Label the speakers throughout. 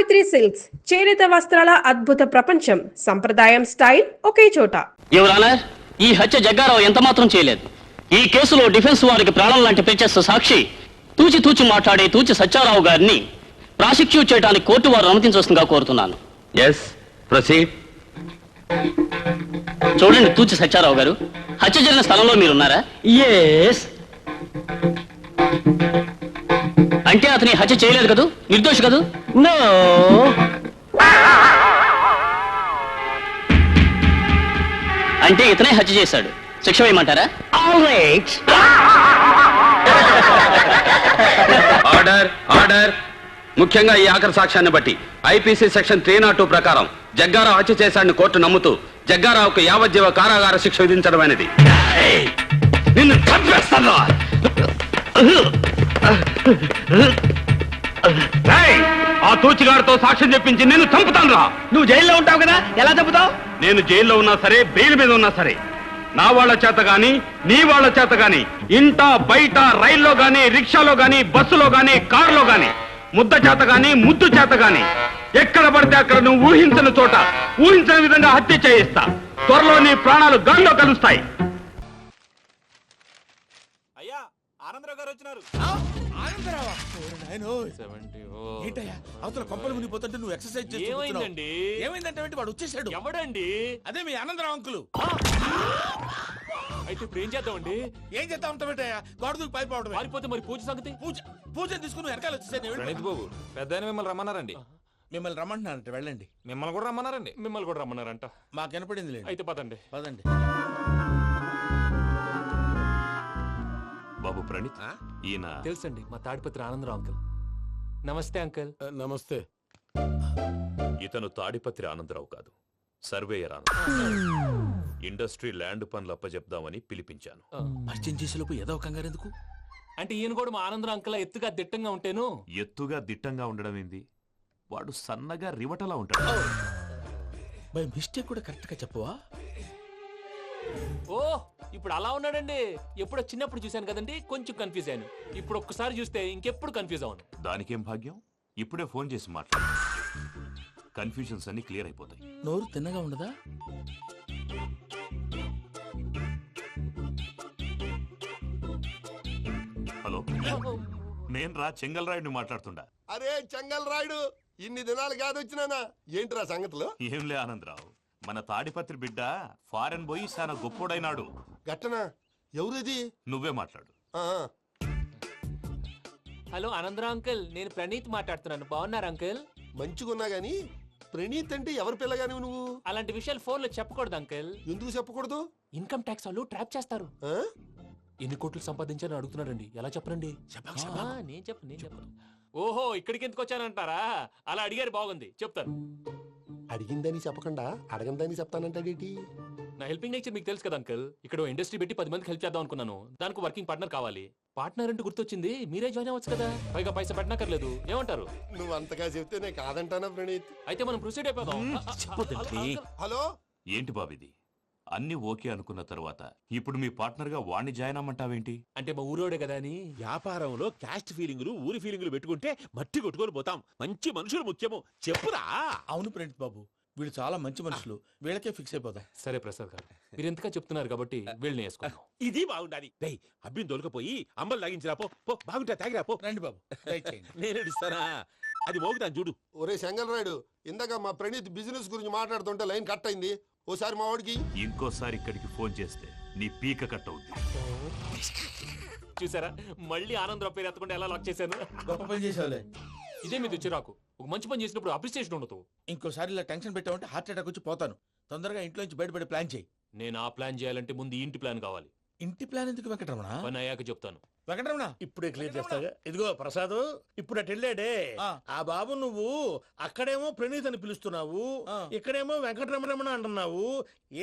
Speaker 1: Savitri silks చేనేత వస్త్రాల అద్భుత ప్రపంచం. సంప్రదాయం స్టైల్ ఒకే చోట.
Speaker 2: ఈ హత్య జగ్గారావు ఎంత మాత్రం చేయలేదు. ఈ కేసులో డిఫెన్స్ వారికి ప్రాణం లాంటి ప్రత్యక్ష సాక్షి తూచి మాట్లాడే తూచి సత్యారావు గారిని ప్రాసిక్యూట్ చేయడానికి కోర్టు వారు అనుమతించవలసిందిగా కోరుతున్నాను. చూడండి తూచి సత్యారావు గారు, హత్య జరిగిన స్థలంలో మీరున్నారా? అంటే అతని హత్య చేయలేదు కదూ, నిర్దోషి కదూ?
Speaker 3: నో.
Speaker 2: అంటే ఇతనే హత్య చేశాడు. శిక్ష వేయమంటారా?
Speaker 4: Order order. ముఖ్యంగా ఈ ఆఖరి సాక్ష్యాన్ని బట్టి ఐపీసీ సెక్షన్ 302 ప్రకారం జగ్గారావు హత్య చేశాడని కోర్టు నమ్ముతూ జగ్గారావుకు యావజ్జీవ కారాగార శిక్ష విధించడం అనేది. నిన్ను చంపేస్తాను. ఆ తూచిగారితో సాక్ష్యం చెప్పించి నిన్ను చంపుతాను రా.
Speaker 3: నువ్వు జైల్లో ఉంటావు కదా, ఎలా చంపుతావు?
Speaker 4: నేను జైల్లో ఉన్నా సరే, బెయిల్ మీద ఉన్నా సరే, నా వాళ్ళ చేత గాని నీ వాళ్ళ చేత గాని ఇంట బయట రైల్లో గాని రిక్షాలో గాని బస్సులో గాని కారులో గాని ముద్ద చేత గాని ముద్దు చేత గాని ఎక్కడ పడితే అక్కడ నువ్వు ఊహించని చోట ఊహించని విధంగా హత్య చేయిస్తా. త్వరలో నీ ప్రాణాలు గాల్లో కలుస్తాయి.
Speaker 5: అయ్యా ఆనందరావు గారు వచ్చినారు. అవతల కొంపలు మునిగిపోతుంటే నువ్వు ఎక్సర్సైజ్ చేస్తున్నావు. ఏమైందంటే వాడు వచ్చేసాడు. ఎవడండి? అదే మీ ఆనందరావు అంకులు. అయితే ఇప్పుడు ఏం చేద్దామండి? ఏం చేద్దాం ఉంటావేటయ్యా, గోడ దూకి పైపోవడం. పారిపోతే మరి పూజ సంగతి? పూజ తీసుకుని వెనకాల వచ్చేసాను. బాబు పెద్ద మిమ్మల్ని రమ్మన్నారండి. మిమ్మల్ని రమ్మంటున్నారంట, వెళ్ళండి. మిమ్మల్ని కూడా రమ్మన్నారండి. మిమ్మల్ని కూడా రమ్మన్నారంట. మాకు వినపడింది లేదు. అయితే పదండి పదండి.
Speaker 6: బాబు ప్రణీత్, ఈయన
Speaker 5: తెలుసండి, మా తాడిపత్రి ఆనందరావు అంకుల్. నమస్తే అంకుల్. నమస్తే.
Speaker 6: ఇతను తాడిపత్రి ఆనందరావు కాదు, సర్వేయర్ ఆనందరావు. ఇండస్ట్రీ ల్యాండ్ పనులు అప్పచెప్దామని పిలిపించాను.
Speaker 5: పరిచయం చేసేలోపు ఏదో కంగారు ఎందుకు? అంటే ఈయన కూడా మా ఆనందరావు అంకుల్ ఎత్తుగా దిట్టంగా ఉంటేను.
Speaker 6: ఎత్తుగా దిట్టంగా ఉండడం ఏంది, వాడు సన్నగా రివటలా ఉంటాడు.
Speaker 5: బై మిస్టేక్ కూడా కరెక్ట్ గా చెప్పవా? ఓ ఇప్పుడు అలా ఉన్నాడండి. ఎప్పుడో చిన్నప్పుడు చూశాను కదండి, కొంచెం కన్ఫ్యూజ్ అయ్యాను. ఇప్పుడు ఒక్కసారి చూస్తే ఇంకెప్పుడు కన్ఫ్యూజ్ అవ్వను.
Speaker 6: దానికేం భాగ్యం, ఇప్పుడే ఫోన్ చేసి మాట్లాడు. కన్ఫ్యూజన్స్ అన్ని క్లియర్ అయిపోతాయి.
Speaker 5: నోరు తిన్నగా ఉండదా?
Speaker 6: హలో, నేను రా చెంగల్ రాయుడిని మాట్లాడుతుండా.
Speaker 7: అరే చెంగల్ రాయుడు, ఇన్ని దినాలు కాదు వచ్చినానా? ఏంట్రా సంగతులు?
Speaker 6: ఏంలే ఆనందరావు, మన తాడిపత్రి బిడ్డ ఫారెన్ పోయి చాలా గొప్పోడైనాడు.
Speaker 7: గట్టనా? ఎవరిది?
Speaker 6: నువ్వే మాట్లాడు.
Speaker 5: హలో ఆనందరావు అంకుల్, నేను ప్రణీత్ మాట్లాడుతున్నాను. బాగున్నారు అంకుల్?
Speaker 7: మంచిగున్నా గాని ప్రణీత్ అంటే ఎవరి పిల్లగాని నువ్వు?
Speaker 5: అలాంటి విషయాలు ఫోన్ లో చెప్పకూడదు అంకుల్.
Speaker 7: ఎందుకు చెప్పకూడదు?
Speaker 5: ఇన్కమ్ ట్యాక్స్ వాళ్ళు ట్రాప్ చేస్తారు. ఎన్ని కోట్లు సంపాదించాలని అడుగుతున్నాడండి, ఎలా చెప్పరండి? నేను చెప్పను. ఓహో, ఇక్కడికి ఎందుకు వచ్చానంటారా? అలా అడిగారు, బాగుంది, చెప్తాను.
Speaker 7: అడిగిందని చెప్పకుండా అడగందని చెప్తానంటాడేటి?
Speaker 5: నా హెల్పింగ్ నేచర్ మీకు తెలుసు కదా అంకుల్. ఇక్కడ ఇండస్ట్రీ పెట్టి 10 మందికి హెల్ప్ చేద్దాం అనుకున్నాను. దానికి వర్కింగ్ పార్ట్నర్ కావాలి. పార్ట్నర్ అంటే గుర్తొచ్చింది, మీరే జాయిన్ అవ్వచ్చు కదా, పైగా పైసా పెట్టనక్కర్లేదు. ఏమంటారు?
Speaker 7: నువ్వు అంతగా చెప్తే నేను కాదంటానా ప్రణీత్?
Speaker 5: అయితే మనం ప్రొసీడ్ అయిపోదాం.
Speaker 7: హలో,
Speaker 6: ఏంటి బాబిది, అన్ని ఓకే అనుకున్న తర్వాత ఇప్పుడు మీ పార్ట్నర్ గా వాణ్ణి జాయిన్ అమ్మంటావేంటి?
Speaker 5: అంటే మా ఊరోడే కదా అని.
Speaker 8: వ్యాపారంలో క్యాస్ట్ ఫీలింగులు ఊరి ఫీలింగులు పెట్టుకుంటే మట్టి కొట్టుకొని పోతాం. మంచి మనుషులు ముఖ్యము, చెప్పురా.
Speaker 9: అవును ప్రణీత్ బాబు, వీళ్ళు చాలా మంచి మనుషులు, వీళ్ళకే ఫిక్స్ అయిపోతాం.
Speaker 5: సరే ప్రసాద్ గారు, మీరు ఎంతగా చెప్తున్నారు కాబట్టి వీళ్ళని వేసుకుందాం.
Speaker 8: ఇది బాగుండాలి. డై అబ్బిని దొలకపోయి అంబలు తాగించిరా పో. బాగుంటా, తాగిరా పో.
Speaker 9: రండి బాబు,
Speaker 8: నేను ఇస్తానా? అది మోగుతాను చూడు.
Speaker 7: ఒరే చెంగల్ రాయుడు, ఇందాక మా ప్రణీత్ బిజినెస్ గురించి మాట్లాడుతుంటే లైన్ కట్ అయింది. ఓసారి మా వాడికి
Speaker 6: ఇంకోసారి ఇక్కడికి ఫోన్ చేస్తే నీ పీక కట్ అవుద్ది.
Speaker 5: చూసారా, మళ్ళీ ఆనందరావు పేరు ఎత్తకుండా ఎలా లాక్ చేశాను.
Speaker 9: గొప్ప పని చేసేవాళ్ళే.
Speaker 5: ఇదే మీద చిరాకు. ఒక మంచి పని చేసినప్పుడు అప్రిసియేషన్ ఉండదు.
Speaker 9: ఇంకోసారి ఇలా టెన్షన్ పెట్టామంటే హార్ట్ అటాక్ వచ్చి పోతాను. తొందరగా ఇంట్లో నుంచి బయటపడే ప్లాన్ చేయి.
Speaker 5: నేను ఆ ప్లాన్ చేయాలంటే ముందు ఇంటి ప్లాన్ కావాలి.
Speaker 9: ఇంటి ప్లాన్ ఎందుకు వెంకటరమణ?
Speaker 5: పని అయ్యాక చెప్తాను.
Speaker 9: వెంకటరమణ
Speaker 3: ఇప్పుడే క్లియర్ చేస్తాగా. ఇదిగో ప్రసాద్, ఇప్పుడు అటు వెళ్ళాడే ఆ బాబు, నువ్వు అక్కడేమో ప్రణీత్ అని పిలుస్తున్నావు, ఇక్కడేమో వెంకటరమణ అంటున్నావు.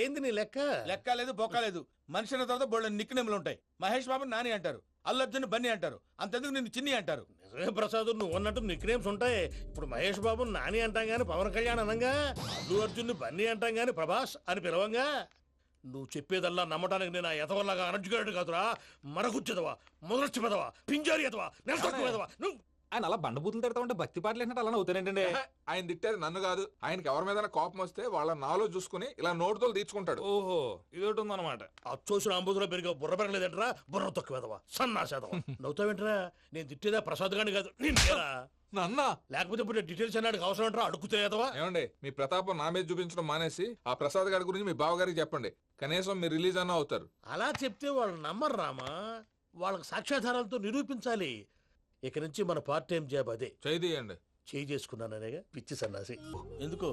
Speaker 3: ఏంది నీ లెక్క?
Speaker 9: లెక్క లేదు, బొక్క లేదు. మనిషి అన్న తర్వాత బోళ్ళ నిక్నెములు ఉంటాయి. మహేష్ బాబు నాని అంటారు, అల్లు అర్జున్ బన్నీ అంటారు, అంతెందుకు నిన్ను చిన్ని అంటారు.
Speaker 3: నిజమే ప్రసాద్, నువ్వు అన్నట్టు నిక్ నేమ్స్ ఉంటాయి. ఇప్పుడు మహేష్ బాబు నాని అంటాం గాని పవన్ కళ్యాణ్ అనంగా, అల్లు అర్జున్ బన్నీ అంటాం గాని ప్రభాస్ అని పిలవంగా. నువ్వు చెప్పేదల్లా నమ్మటానికి నేను ఎతవల్లాగా అనర్జుకేటెడ్ కాదురా. మరగుచ్చదవా, మొదలచ్చి పెదవా, పింజారి ఎదవా, నెలసొక్కు పెదవా. నువ్వు
Speaker 5: ఆయన అలా బండబూతులు తిడతా ఉంటే భక్తి పాటలు ఏంటంటే అలా అవుతానేంటండి.
Speaker 8: ఆయన తిట్టేది నన్ను కాదు, ఆయనకి ఎవరి మీద కోపం వస్తే వాళ్ళ నాలో చూసుకుని ఇలా నోటుతో తీర్చుకుంటాడు.
Speaker 5: ఓహో ఇదొకటి ఉందన్నమాట.
Speaker 3: అచ్చోసిన అంబుధులో పెరిగే బుర్ర పెరగలేదంటరా, బుర్ర తొక్కువేదవా సన్నాసేదవా. నవ్వుతావేంట్రా? నేను తిట్టేదా ప్రసాద్ గాని కాదు నిన్నేరా.
Speaker 8: నన్నా
Speaker 3: లేకపోతే ఇప్పుడు డీటెయిల్స్ అన్నాడు అవసరం అంటారా? అడుగుతాయేదవా?
Speaker 8: ఏమండి, మీ ప్రతాపం నా మీద చూపించడం మానేసి ఆ ప్రసాద్ గారి గురించి మీ బావగారికి చెప్పండి. కనీసం మీరు రిలీజ్ అన్న అవుతారు.
Speaker 3: అలా చెప్తే వాళ్ళు నమ్మరు రామా. వాళ్ళకి సాక్ష్యాధారాలతో నిరూపించాలి. ఇక నుంచి మన పార్ట్ టైం జాబ్ అదే.
Speaker 8: చేయండి.
Speaker 3: చేయి చేసుకున్నాననేగా పిచ్చి సన్నాసి. ఎందుకో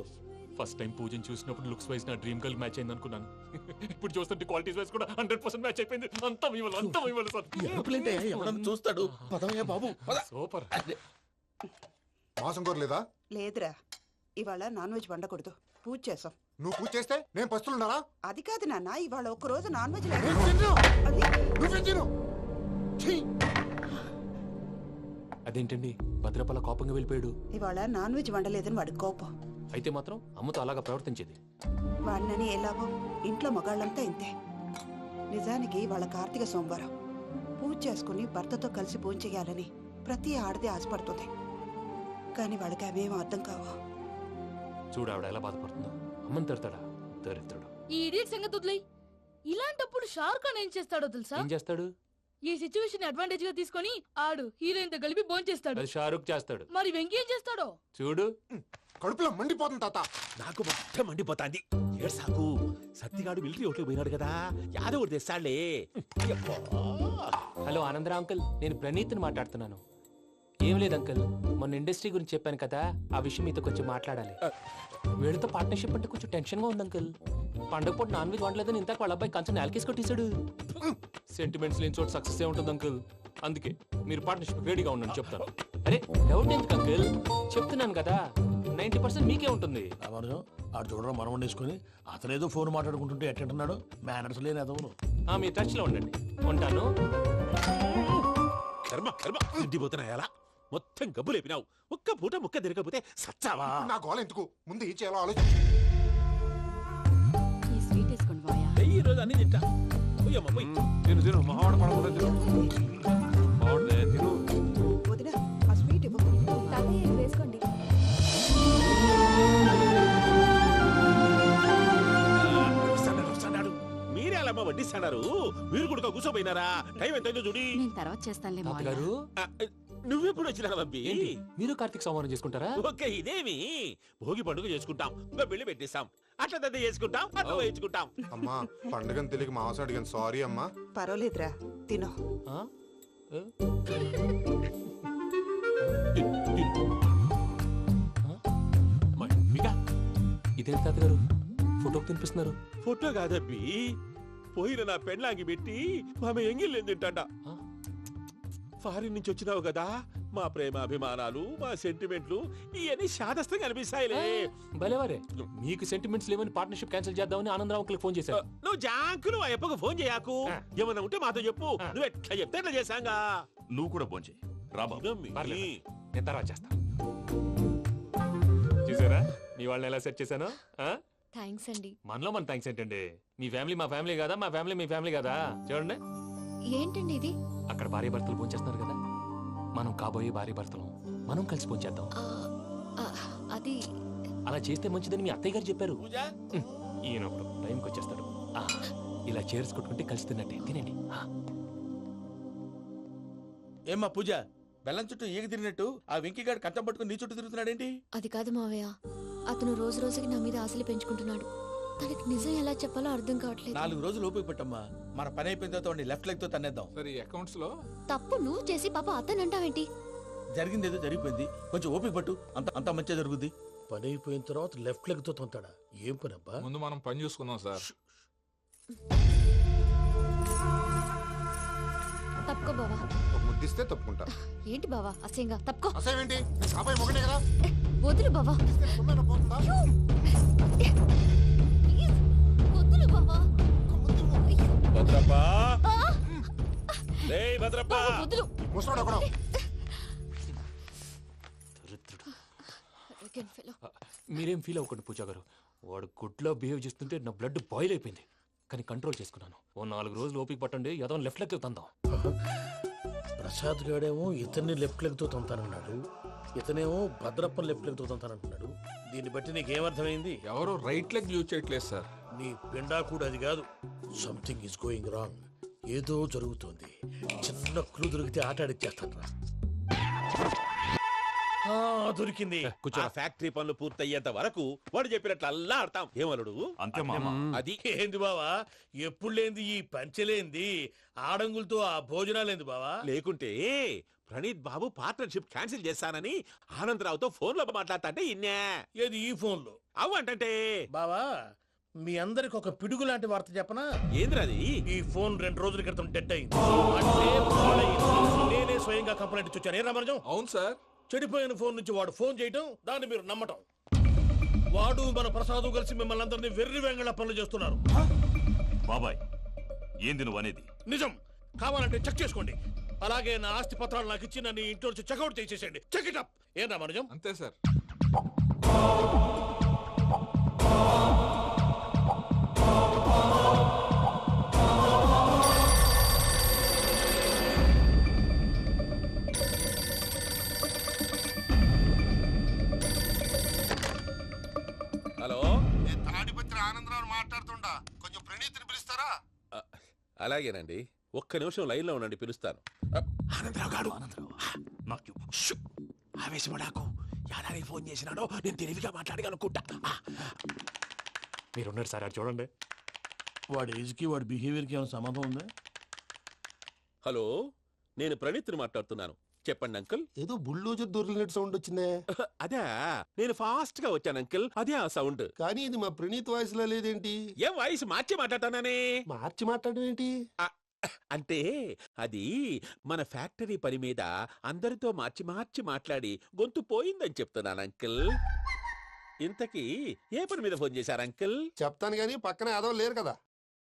Speaker 10: ఫస్ట్ టైం పూజను చూసినప్పుడు లుక్స్ వైజ్ నా డ్రీమ్ గర్ల్ మ్యాచ్ అయింది అనుకున్నాను. ఇప్పుడు చూస్తుంటే క్వాలిటీస్ వైజ్ కూడా 100% మ్యాచ్ అయిపోయింది. అంతా మీ వల్ల సార్.
Speaker 3: ఎవడన్నా చూస్తాడు. పదవయ్యా బాబు పద.
Speaker 10: సూపర్.
Speaker 7: మాసం కోరలేదా?
Speaker 11: లేదురా, ఇవాళ నాన్ వెజ్ వండకూడదు, పూజ చేసాం.
Speaker 7: నువ్వు పూజ చేస్తే నేను పస్తులున్నారా?
Speaker 11: అది కాదు నాన్న, ఇవాళ ఒక్క రోజు నాన్ వెజ్
Speaker 7: నువ్వే తిను. ఛీ!
Speaker 10: అదేంటండి భద్రపల కోపంగా వెళ్ళిపోయాడు?
Speaker 11: ఇవాళ నాన్ వెజ్ వండలేదని వాడి కోపం.
Speaker 10: అయితే మాత్రం అమ్మతో అలాగా ప్రవర్తించేది.
Speaker 11: వాడినని ఎలాగో ఇంట్లో మగాళ్ళంతా ఇంతే. నిజానికి వాళ్ళ కార్తీక సోమవారం పూజ చేసుకుని భర్తతో కలిసి పూజ చేయాలని ప్రతి ఆడది ఆశపడుతుంది. కానీ వాడికి అవేం అర్థం కావు.
Speaker 10: చూడు ఆవిడ ఎలా బాధపడుతుందో. అమ్మని తిడతాడా? దరిద్రుడు.
Speaker 12: ఈ ఇడియట్ సంగతి వదిలేయ్. ఇలాంటప్పుడు షారుఖ్ ఖాన్ ఏం చేస్తాడో తెలుసా?
Speaker 10: ఏం చేస్తాడు?
Speaker 12: ఈ సిచ్యువేషన్ అడ్వాంటేజ్ గా తీసుకొని ఆడు హీరోయిన్ తో కలిపి బోన్ చేస్తాడు.
Speaker 10: అది షారుఖ్ చేస్తాడు.
Speaker 12: మరి వెంకీ ఏం చేస్తాడో
Speaker 10: చూడు.
Speaker 7: కడుపులో మండిపోతుంది తాత.
Speaker 8: నాకు మొత్తం మండిపోతాంది. ఏడు సాకు సత్తిగాడు మిలిటరీ ఓట్లు పోయినాడు కదా, యాదవ్ తెస్తాడులే.
Speaker 10: హలో ఆనందరా అంకుల్, నేను ప్రణీత్ని మాట్లాడుతున్నాను. ఏం లేదు అంకుల్, మొన్న ఇండస్ట్రీ గురించి చెప్పాను కదా, ఆ విషయం మీతో కొంచెం మాట్లాడాలి. వీళ్ళతో పార్ట్నర్షిప్ అంటే కొంచెం టెన్షన్ గా ఉంది అంకుల్. పండగ పూట నాన్ వెజ్ వండలేదని ఇంతకు వాళ్ళ అబ్బాయి కంచెం నేలకేసి కొట్టేశాడు. సెంటిమెంట్స్ లేని చోట సక్సెస్ ఏ ఉంటుంది అంకుల్. అందుకే మీరు పార్ట్నర్షిప్ రెడీగా ఉండండి చెప్తాను. అరే డౌట్ ఎందుకు అంకుల్, చెప్తున్నాను కదా 90% మీకే ఉంటుంది.
Speaker 3: రామానుజం ఆడు చూడడం మనం వండేసుకుని అతనేదో ఫోన్ మాట్లాడుకుంటుంటే ఎట్టంటున్నాడు. మేనర్స్ లేని అదవును.
Speaker 10: మీ టచ్ లో ఉండండి. ఉంటాను.
Speaker 8: కర్మ కర్మ తిండిపోతున్నాయా? మొత్తం గబ్బు లేపినావు. ఒక్క పూట ముక్క తిరగకపోతే సచ్చావా?
Speaker 7: నా గోల ఎందుకు, ముందు ఈ చేయాలో ఆలోచించు.
Speaker 12: ఈ స్వీట్ వేసుకోండి బాయా.
Speaker 8: ఈ రోజు అన్ని తింటా. పోయమ్మ పోయి తిను తిను. మావాడ పడకుండా తిను. మావాడే తిను.
Speaker 11: వదిన, ఆ స్వీట్ ఇవ్వ.
Speaker 12: వేసుకోండి.
Speaker 8: వస్తాడు. మీరే అలా వడ్డిస్తాడారు. మీరు కూడా కూర్చోపోయినారా? టైం ఎంతైందో చూడి.
Speaker 12: నేను తర్వాత చేస్తానులే
Speaker 10: తాతగారు,
Speaker 8: నువ్వెప్పుడు వచ్చినా బంబి?
Speaker 10: ఏంటి మీరు కార్తీక్ సంహారం చేసుకుంటారా?
Speaker 8: ఓకే, ఇదేమి భోగి పండుగ చేసుకుంటాం, పెళ్లి పెట్టేస్తాం, అట్లా దద్ద చేసుకుంటాం, అట్లా వేయించుకుంటాం.
Speaker 7: అమ్మా పండుగని తెలియక మాంసం అడిగాను, సారీ అమ్మా.
Speaker 11: పర్వాలేదురా, తినో.
Speaker 10: ఆ? ఏ? ఇదేంటి తాతగారు ఫోటోకి తినిపిస్తున్నారు?
Speaker 8: ఫోటో కాదబ్బి, పోయిన నా పెళ్ళాంగి పెట్టి ఆమె ఎంగిల్లేం తింటాడ. ఫారిన్ నుంచి వచ్చినావు కదా, మా ప్రేమ అభిమానాలు, మా సెంటిమెంట్లు ఇవన్నీ శాదస్తంగా అనిపిస్తాయిలే.
Speaker 10: భలేవారే, మీకు సెంటిమెంట్స్ లేవని పార్ట్నర్షిప్ క్యాన్సిల్ చేద్దామని ఆనందరావు అంకుల్ ఫోన్ చేశారు.
Speaker 8: నువ్వు జాంకులు ఆ అప్పకు ఫోన్ చేయకు. ఏమన్నా ఉంటే మాతో చెప్పు. నువ్వు ఎట్లా చెప్తే ఎట్లా చేశాంగా.
Speaker 6: నువ్వు కూడా ఫోన్ చేయి. రాబా
Speaker 10: పర్లేదు, నేను తర్వాత చేస్తా. చూసారా మీ వాళ్ళని ఎలా సెట్ చేశాను?
Speaker 12: థ్యాంక్స్ అండి.
Speaker 10: మనలో మన థ్యాంక్స్ ఏంటండి? మీ ఫ్యామిలీ మా ఫ్యామిలీ కదా, మా ఫ్యామిలీ మీ ఫ్యామిలీ కదా. చూడండి,
Speaker 12: ఏంటండి ఇది?
Speaker 10: అక్కడ భార్య భర్తలు భోంచేస్తున్నారు కదా, మనం కాబోయే భార్య భర్తలు మనం కలిసి భోంచేద్దాం.
Speaker 12: అది
Speaker 10: అలా చేస్తే మంచిదని మీ అత్తయ్య గారు చెప్పారు.
Speaker 9: పూజ
Speaker 10: ఈయన ఒకడు టైంకి వచ్చేస్తాడు. ఇలా చేర్స్ కొట్టుకుంటే కలిసి తిన్నట్టే. తినండి.
Speaker 9: ఏమ్మా పూజ, బెల్లం చుట్టూ ఈగ తిరిగినట్టు ఆ వెంకీగాడు కట్టం పట్టుకుని నీ చుట్టూ తిరుగుతున్నాడేంటి?
Speaker 12: అది కాదు మావయ్య, అతను రోజు రోజుకి నా మీద ఆశలు పెంచుకుంటున్నాడు. తనకి నిజం ఎలా చెప్పాలో అర్థం కావట్లేదు.
Speaker 9: 4 రోజులు ఓపిక పట్టమ్మా, మన పని అయిపోయిన తర్వాత లెఫ్ట్ లెగ్ తో తన్నేద్దాం.
Speaker 8: సరే, అకౌంట్స్ లో
Speaker 12: తప్పు నువ్వు చేసి పాప అతను అంటావేంటి?
Speaker 9: జరిగింది ఏదో జరిగిపోయింది, కొంచెం ఓపిక పట్టు, అంతా మంచిగా జరుగుద్ది.
Speaker 3: పని అయిపోయిన తర్వాత లెఫ్ట్ లెగ్ తో తొంతాడా? ఏం పని అబ్బా?
Speaker 8: ముందు మనం పని చూసుకుందాం సార్.
Speaker 12: తప్పుకో బావా.
Speaker 7: ఒక ముద్దిస్తే తప్పుకుంటా.
Speaker 12: ఏంటి బావా అసహ్యంగా? తప్పుకో.
Speaker 7: అసేమేంటి, అబ్బాయి మొగనే కదా.
Speaker 12: వదులు బావా.
Speaker 7: సుమ్మన పోతుందా?
Speaker 12: వదులు బావా.
Speaker 8: భద్రప్పా, భద్రప్పా,
Speaker 12: వదులు.
Speaker 7: ముసలోడు ఒకడు.
Speaker 10: మీరేం ఫీల్ అవ్వకండి పూజా గారు. వాడు గుడ్లో బిహేవ్ చేస్తుంటే నా బ్లడ్ బాయిల్ అయిపోయింది. కానీ కంట్రోల్ చేసుకున్నాను. ఓ 4 రోజులు ఓపిక పట్టండి, ఏదో లెఫ్ట్ లెక్క తందాం.
Speaker 3: ప్రసాద్ గాడేమో ఇతన్ని లెఫ్ట్ లెగ్ తో తంతానన్నాడు, ఇతనేమో భద్రప్ప లెఫ్ట్ లెగ్ తో తంతానంటున్నాడు. దీన్ని బట్టి నీకేమర్థమైంది?
Speaker 5: ఎవరు రైట్ లెగ్ యూజ్ చేయట్లేదు సార్.
Speaker 3: నీ పిండా కూడా అది కాదు. Something is going wrong. ఏదో జరుగుతోంది. చిన్న క్లూ దొరికితే ఆట ఆడిచ్చేస్తాను. దొరికింది.
Speaker 8: ఆ ఫ్యాక్టరీ పనులు పూర్తయ్యేంత వరకు వాడు చెప్పినట్లు అల్లా ఆడతాం. ఏమలుడు?
Speaker 6: అంతే మామ.
Speaker 8: అది
Speaker 3: ఏంది బావా, ఎప్పుడు లేంది ఈ పంచలేంది, ఆడంగులతో ఆ భోజనాలేంది బావా?
Speaker 8: లేకుంటే ప్రణీత్ బాబు పార్ట్నర్షిప్ క్యాన్సిల్ చేస్తానని ఆనందరావుతో ఫోన్ లో మాట్లాడతా ఇన్నే.
Speaker 3: ఏది ఈ ఫోన్ లో?
Speaker 8: అవ్వంటే
Speaker 3: బావా, మీ అందరికి ఒక పిడుగు లాంటి వార్త చెప్పనా?
Speaker 8: ఏంద్రది?
Speaker 3: ఈ ఫోన్ 2 రోజుల క్రితం డెడ్ అయింది. అంటే పాడైంది. నేనే స్వయంగా కంప్లైంట్ ఇచ్చి వచ్చాను. ఏ రామరాజం?
Speaker 5: అవును సార్.
Speaker 3: చెడిపోయిన ఫోన్ నుంచి వాడు ఫోన్ చేయటం, దాన్ని మీరు నమ్మటం. వాడు మన ప్రసాదు కలిసి మిమ్మల్ని అందరినీ వెర్రి వెంగళ పనులు చేస్తున్నారు.
Speaker 6: బాబాయ్, ఏంది నువ్వు అనేది?
Speaker 3: నిజం. కావాలంటే చెక్ చేసుకోండి. అలాగే నా ఆస్తి పత్రాలు నాకు ఇచ్చి నన్ను ఇంట్లో నుంచి చెక్అౌట్ చేసేసేయండి. Check it up. ఏం రామరాజం?
Speaker 5: అంతే సార్.
Speaker 8: హలో,
Speaker 7: నేను తాడిపత్రి ఆనందరావు మాట్లాడుతుండా. కొంచెం ప్రణీతిని పిలుస్తారా?
Speaker 8: అలాగేనండి. ఒక్క నిమిషం లైన్ లో ఉండండి, పిలుస్తాను.
Speaker 5: ఆనందరావు గాడు
Speaker 6: నాకు
Speaker 5: ఆవేశపడాకు. యాదానికి ఫోన్ చేసినాడో నేను తెలివిగా మాట్లాడగలనుకుంటా. మీరున్నారు సార్, అది చూడండి.
Speaker 3: వాడి ఏజ్ కి వాడి బిహేవియర్ కి ఏమైనా సంబంధం ఉందా?
Speaker 8: హలో, నేను ప్రణీత్ని మాట్లాడుతున్నాను. చెప్పండి అంకుల్.
Speaker 7: ఏదో బుల్డోజర్ దొరికినట్టు సౌండ్ వచ్చిందే.
Speaker 8: అదే, నేను ఫాస్ట్ గా వచ్చాను అంకుల్. అదే ఆ సౌండ్.
Speaker 7: కానీ ఇది మా ప్రణీత్ వాయిస్ లో లేదేంటి?
Speaker 8: ఏం వాయిస్ మార్చి మాట్లాడతానని?
Speaker 7: మార్చి మాట్లాడడం ఏంటి?
Speaker 8: అంటే అది మన ఫ్యాక్టరీ పని మీద అందరితో మార్చి మార్చి మాట్లాడి గొంతు పోయిందని చెప్తున్నాను అంకుల్. ఇంతకీ ఏ పని మీద ఫోన్ చేశారు అంకుల్?
Speaker 7: చెప్తాను గానీ పక్కన ఏదో లేరు కదా.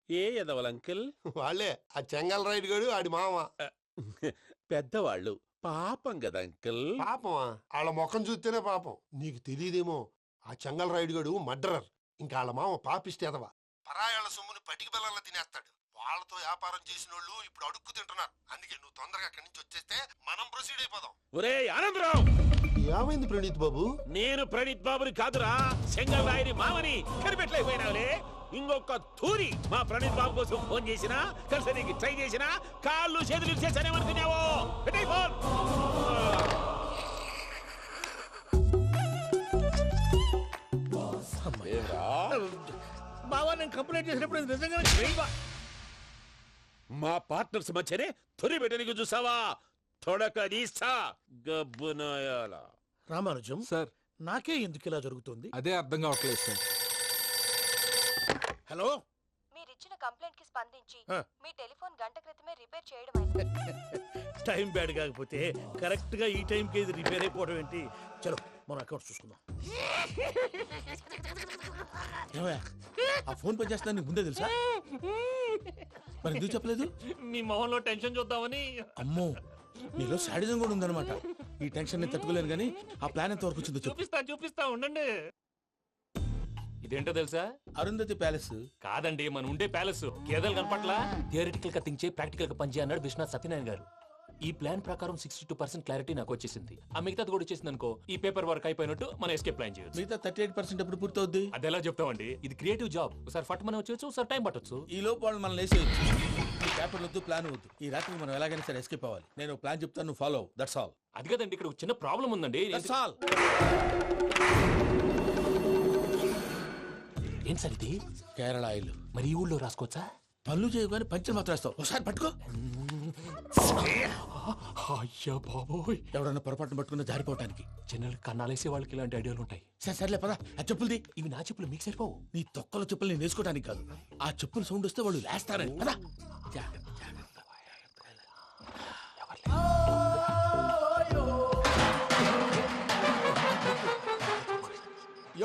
Speaker 8: ఏ ఎదవలు అంకుల్?
Speaker 7: వాళ్ళే ఆ చెంగల్ రైడ్ గడు ఆడి మామ.
Speaker 8: పెద్దవాళ్ళు పాపం కదా అంకుల్.
Speaker 7: పాపమా? వాళ్ళ ముఖం చూస్తేనే పాపం. నీకు తెలియదేమో, ఆ చెంగల్ రైడ్ గడు మర్డరర్. ఇంకా వాళ్ళ మామ పాపిస్తేదవా. పరాయాళ్ళ సొమ్ముని పటికి బెల్లంలో తినేస్తాడు. వాళ్ళతో వ్యాపారం చేసిన వాళ్ళు ఇప్పుడు అడుక్కు తింటున్నారు. అందుకే నువ్వు తొందరగా అక్కడి నుంచి వచ్చేస్తే మనం ప్రొసీడ్ అయిపోదాం.
Speaker 8: ఒరే ఆనందరావు,
Speaker 7: ఏమైంది ప్రణీత్ బాబు?
Speaker 8: నేను ప్రణీత్ బాబుని కాదురా, సెంగల్ రాయని మామని. కనిపెట్టలేకపోయినావులే. ఇంకొక తూరి మా ప్రణీత్ బాబు కోసం ఫోన్ చేసినా, కలిసి ట్రై చేసినా కాళ్ళు చేతులు చేశానేమనుకున్నావో. పెట్టేయ్ ఫోన్.
Speaker 3: బావా, నేను కంప్లైంట్ చేసినప్పుడు ఇది నిజంగానే చేయవా?
Speaker 8: మా పార్ట్నర్స్ మధ్యనే తొలి పెట్టడానికి చూసావా? తొడక తీస్తా గబ్బునాయాల.
Speaker 3: రామానుజం
Speaker 5: సార్,
Speaker 3: నాకే ఎందుకు ఇలా జరుగుతుంది?
Speaker 5: అదే అర్థం కావట్లేదు సార్.
Speaker 3: హలో,
Speaker 12: మీరిచ్చిన కంప్లైంట్ కి స్పందించి
Speaker 3: ఆ.
Speaker 12: మీ టెలిఫోన్ గంట క్రితమే రిపేర్ చేయడం
Speaker 3: టైం బ్యాడ్ కాకపోతే కరెక్ట్ గా ఈ టైంకి ఇది రిపేర్ అయిపోవడం ఏంటి? చలో మన అకౌంట్ చూసుకుందాం.
Speaker 9: ఏమయ్యా, ఆ ఫోన్ పని చేస్తున్నా నీకు ముందే తెలుసా? మరి ఎందుకు చెప్పలేదు?
Speaker 2: మీ మొహంలో టెన్షన్ చూద్దామని.
Speaker 9: అమ్మో, నీలో శాడిజం కూడా ఉందన్నమాట. ఈ టెన్షన్ నేను తట్టుకోలేను కానీ ఆ ప్లాన్ ఎంత వరకు వచ్చిందో చెప్పు.
Speaker 2: చూపిస్తా ఉండండి. ఇదేంటో తెలుసా?
Speaker 9: అరుంధతి ప్యాలెస్
Speaker 10: కాదండి, మన ఉండే ప్యాలెస్. గేదెలు కనపట్లా? థియరిటికల్ గా థింక్ చేయి, ప్రాక్టికల్ గా పనిచేయి అన్నాడు విశ్వనాథ్ సత్యనారాయణ గారు. ఈ ప్లాన్ ప్రకారం 62% క్లారిటీ నాకు వచ్చేసింది. ఆ మిగతాది కూడా వచ్చేసింది అనుకో, ఈ పేపర్ వర్క్ అయిపోయినట్టు మనం ఎస్కేప్ ప్లాన్ చేయొచ్చు.
Speaker 9: మిగతా 38% ఎప్పుడు పూర్తవుద్ది?
Speaker 10: అది ఎలా చెప్తామండి? ఇది క్రియేటివ్ జాబ్. ఒకసారి ఫట్ మనం వచ్చేచ్చు, ఒకసారి టైం పట్టొచ్చు.
Speaker 9: ఈ లోపు వాళ్ళు మనం లేసేయచ్చు. ఈ పేపర్ వద్దు, ప్లాన్ వద్దు. ఈ రాత్రి మనం ఎలాగైనా సరే ఎస్కేప్ అవ్వాలి. నేను ప్లాన్ చెప్తాను, నువ్వు ఫాలో. That's all.
Speaker 10: అది కదండి, ఇక్కడ ఒక చిన్న ప్రాబ్లం ఉందండి.
Speaker 9: That's all.
Speaker 10: ఏం సార్ ఇది?
Speaker 9: కేరళ ఆయిల్.
Speaker 10: మరి ఈ ఊళ్ళో రాసుకోవచ్చా?
Speaker 9: పనులు చేయగానే పంచర్ మాత్రం వేస్తావు. ఒకసారి పట్టుకో.
Speaker 10: అయ్యా బాబోయ్,
Speaker 9: ఎవడన్నా పొరపాటున పట్టుకున్న జారిపోవటానికి.
Speaker 10: జనరల్ కన్నాలేసే వాళ్ళకి ఇలాంటి ఐడియాలు ఉంటాయి.
Speaker 9: సర్లే పదా, ఆ చెప్పులది.
Speaker 10: ఇవి నా చెప్పులు, మీకు సరిపోవు.
Speaker 9: నీ తొక్కల చెప్పులు నేను వేసుకోవడానికి కాదు, ఆ చెప్పులు సౌండ్ వస్తే వాళ్ళు లేస్తారని. పదా.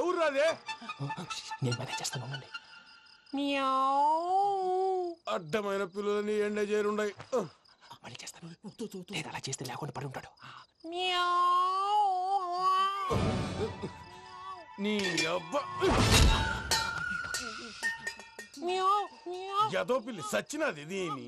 Speaker 8: ఎవరు రాదే?
Speaker 10: నేను మేనేజ్ చేస్తాను, ఉండండి.
Speaker 7: అడ్డమైన పిల్లలని ఎండ చేరుండయి.
Speaker 10: మళ్ళీ చేస్తాను. లేదు, అలా చేస్తే లేకుండా పడి ఉంటాడు.
Speaker 7: నీ అబ్బా ఎదో పిల్లి సచ్చినది దీని.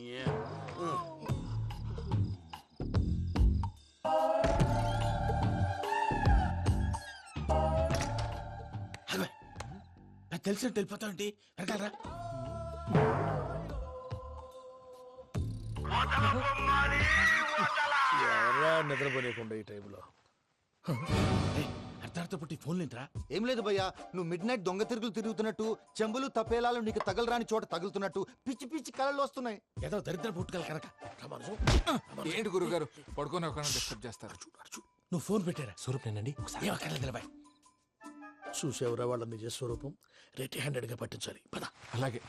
Speaker 9: తెలిసినట్టు వెళ్ళిపోతావంటి వెనకాలరా.
Speaker 3: ఎవరా నిద్రపోలేకుండా ఈ టైంలో
Speaker 9: అర్ధార్థ పుట్టి ఫోన్ లేంట్రా.
Speaker 13: ఏం లేదు భయ్యా, నువ్వు మిడ్ నైట్ దొంగ తిరుగులు తిరుగుతున్నట్టు, చెంబులు తపేలాలు నీకు తగలరాని చోట తగులుతున్నట్టు పిచ్చి పిచ్చి కళలు వస్తున్నాయి.
Speaker 9: ఏదో దరిద్ర పుట్టుకల కనుక.
Speaker 5: ఏంటి గురుగారు పడుకొని ఒక డిస్టర్బ్ చేస్తారు?
Speaker 9: నువ్వు ఫోన్ పెట్టారా?
Speaker 10: స్వరూపేనండి
Speaker 9: ఏం అక్కర్లేదు నిలబాయ్. చూసేవరా వాళ్ళ నిజ స్వరూపం. రెట్టి హ్యాండెడ్ గా పట్టించాలి. పద.
Speaker 5: అలాగే.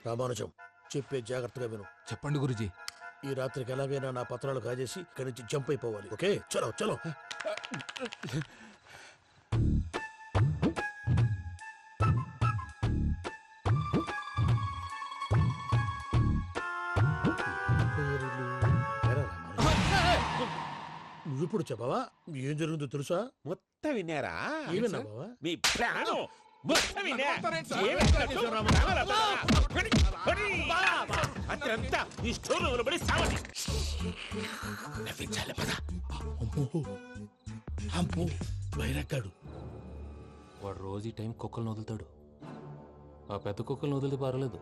Speaker 3: రామానుజం చెప్పే జాగ్రత్తగా విను.
Speaker 5: చెప్పండి గురుజీ.
Speaker 3: ఈ రాత్రికి ఎలాగైనా నా పత్రాలు కాజేసి ఇక్కడి నుంచి జంప్ అయిపోవాలి. ఓకే, చలో చలో. నువ్వు ఇప్పుడు చెప్పవా ఏం జరుగుతుందో తెలుసా?
Speaker 8: మొత్తం విన్నారా?
Speaker 3: ఏమన్నా బావా?
Speaker 8: మీ ప్రాణం మొత్తం విన్నా? అతనంతా ఈ స్టోర్ రూమ్ లో పడి సావండి.
Speaker 9: నవ్వించాలి. పద. అమ్మో బైరక్కాడు.
Speaker 10: వాడు రోజు ఈ టైం కుక్కలను వదులుతాడు. ఆ పెద్ద కుక్కలను వదిలితే పర్వాలేదు,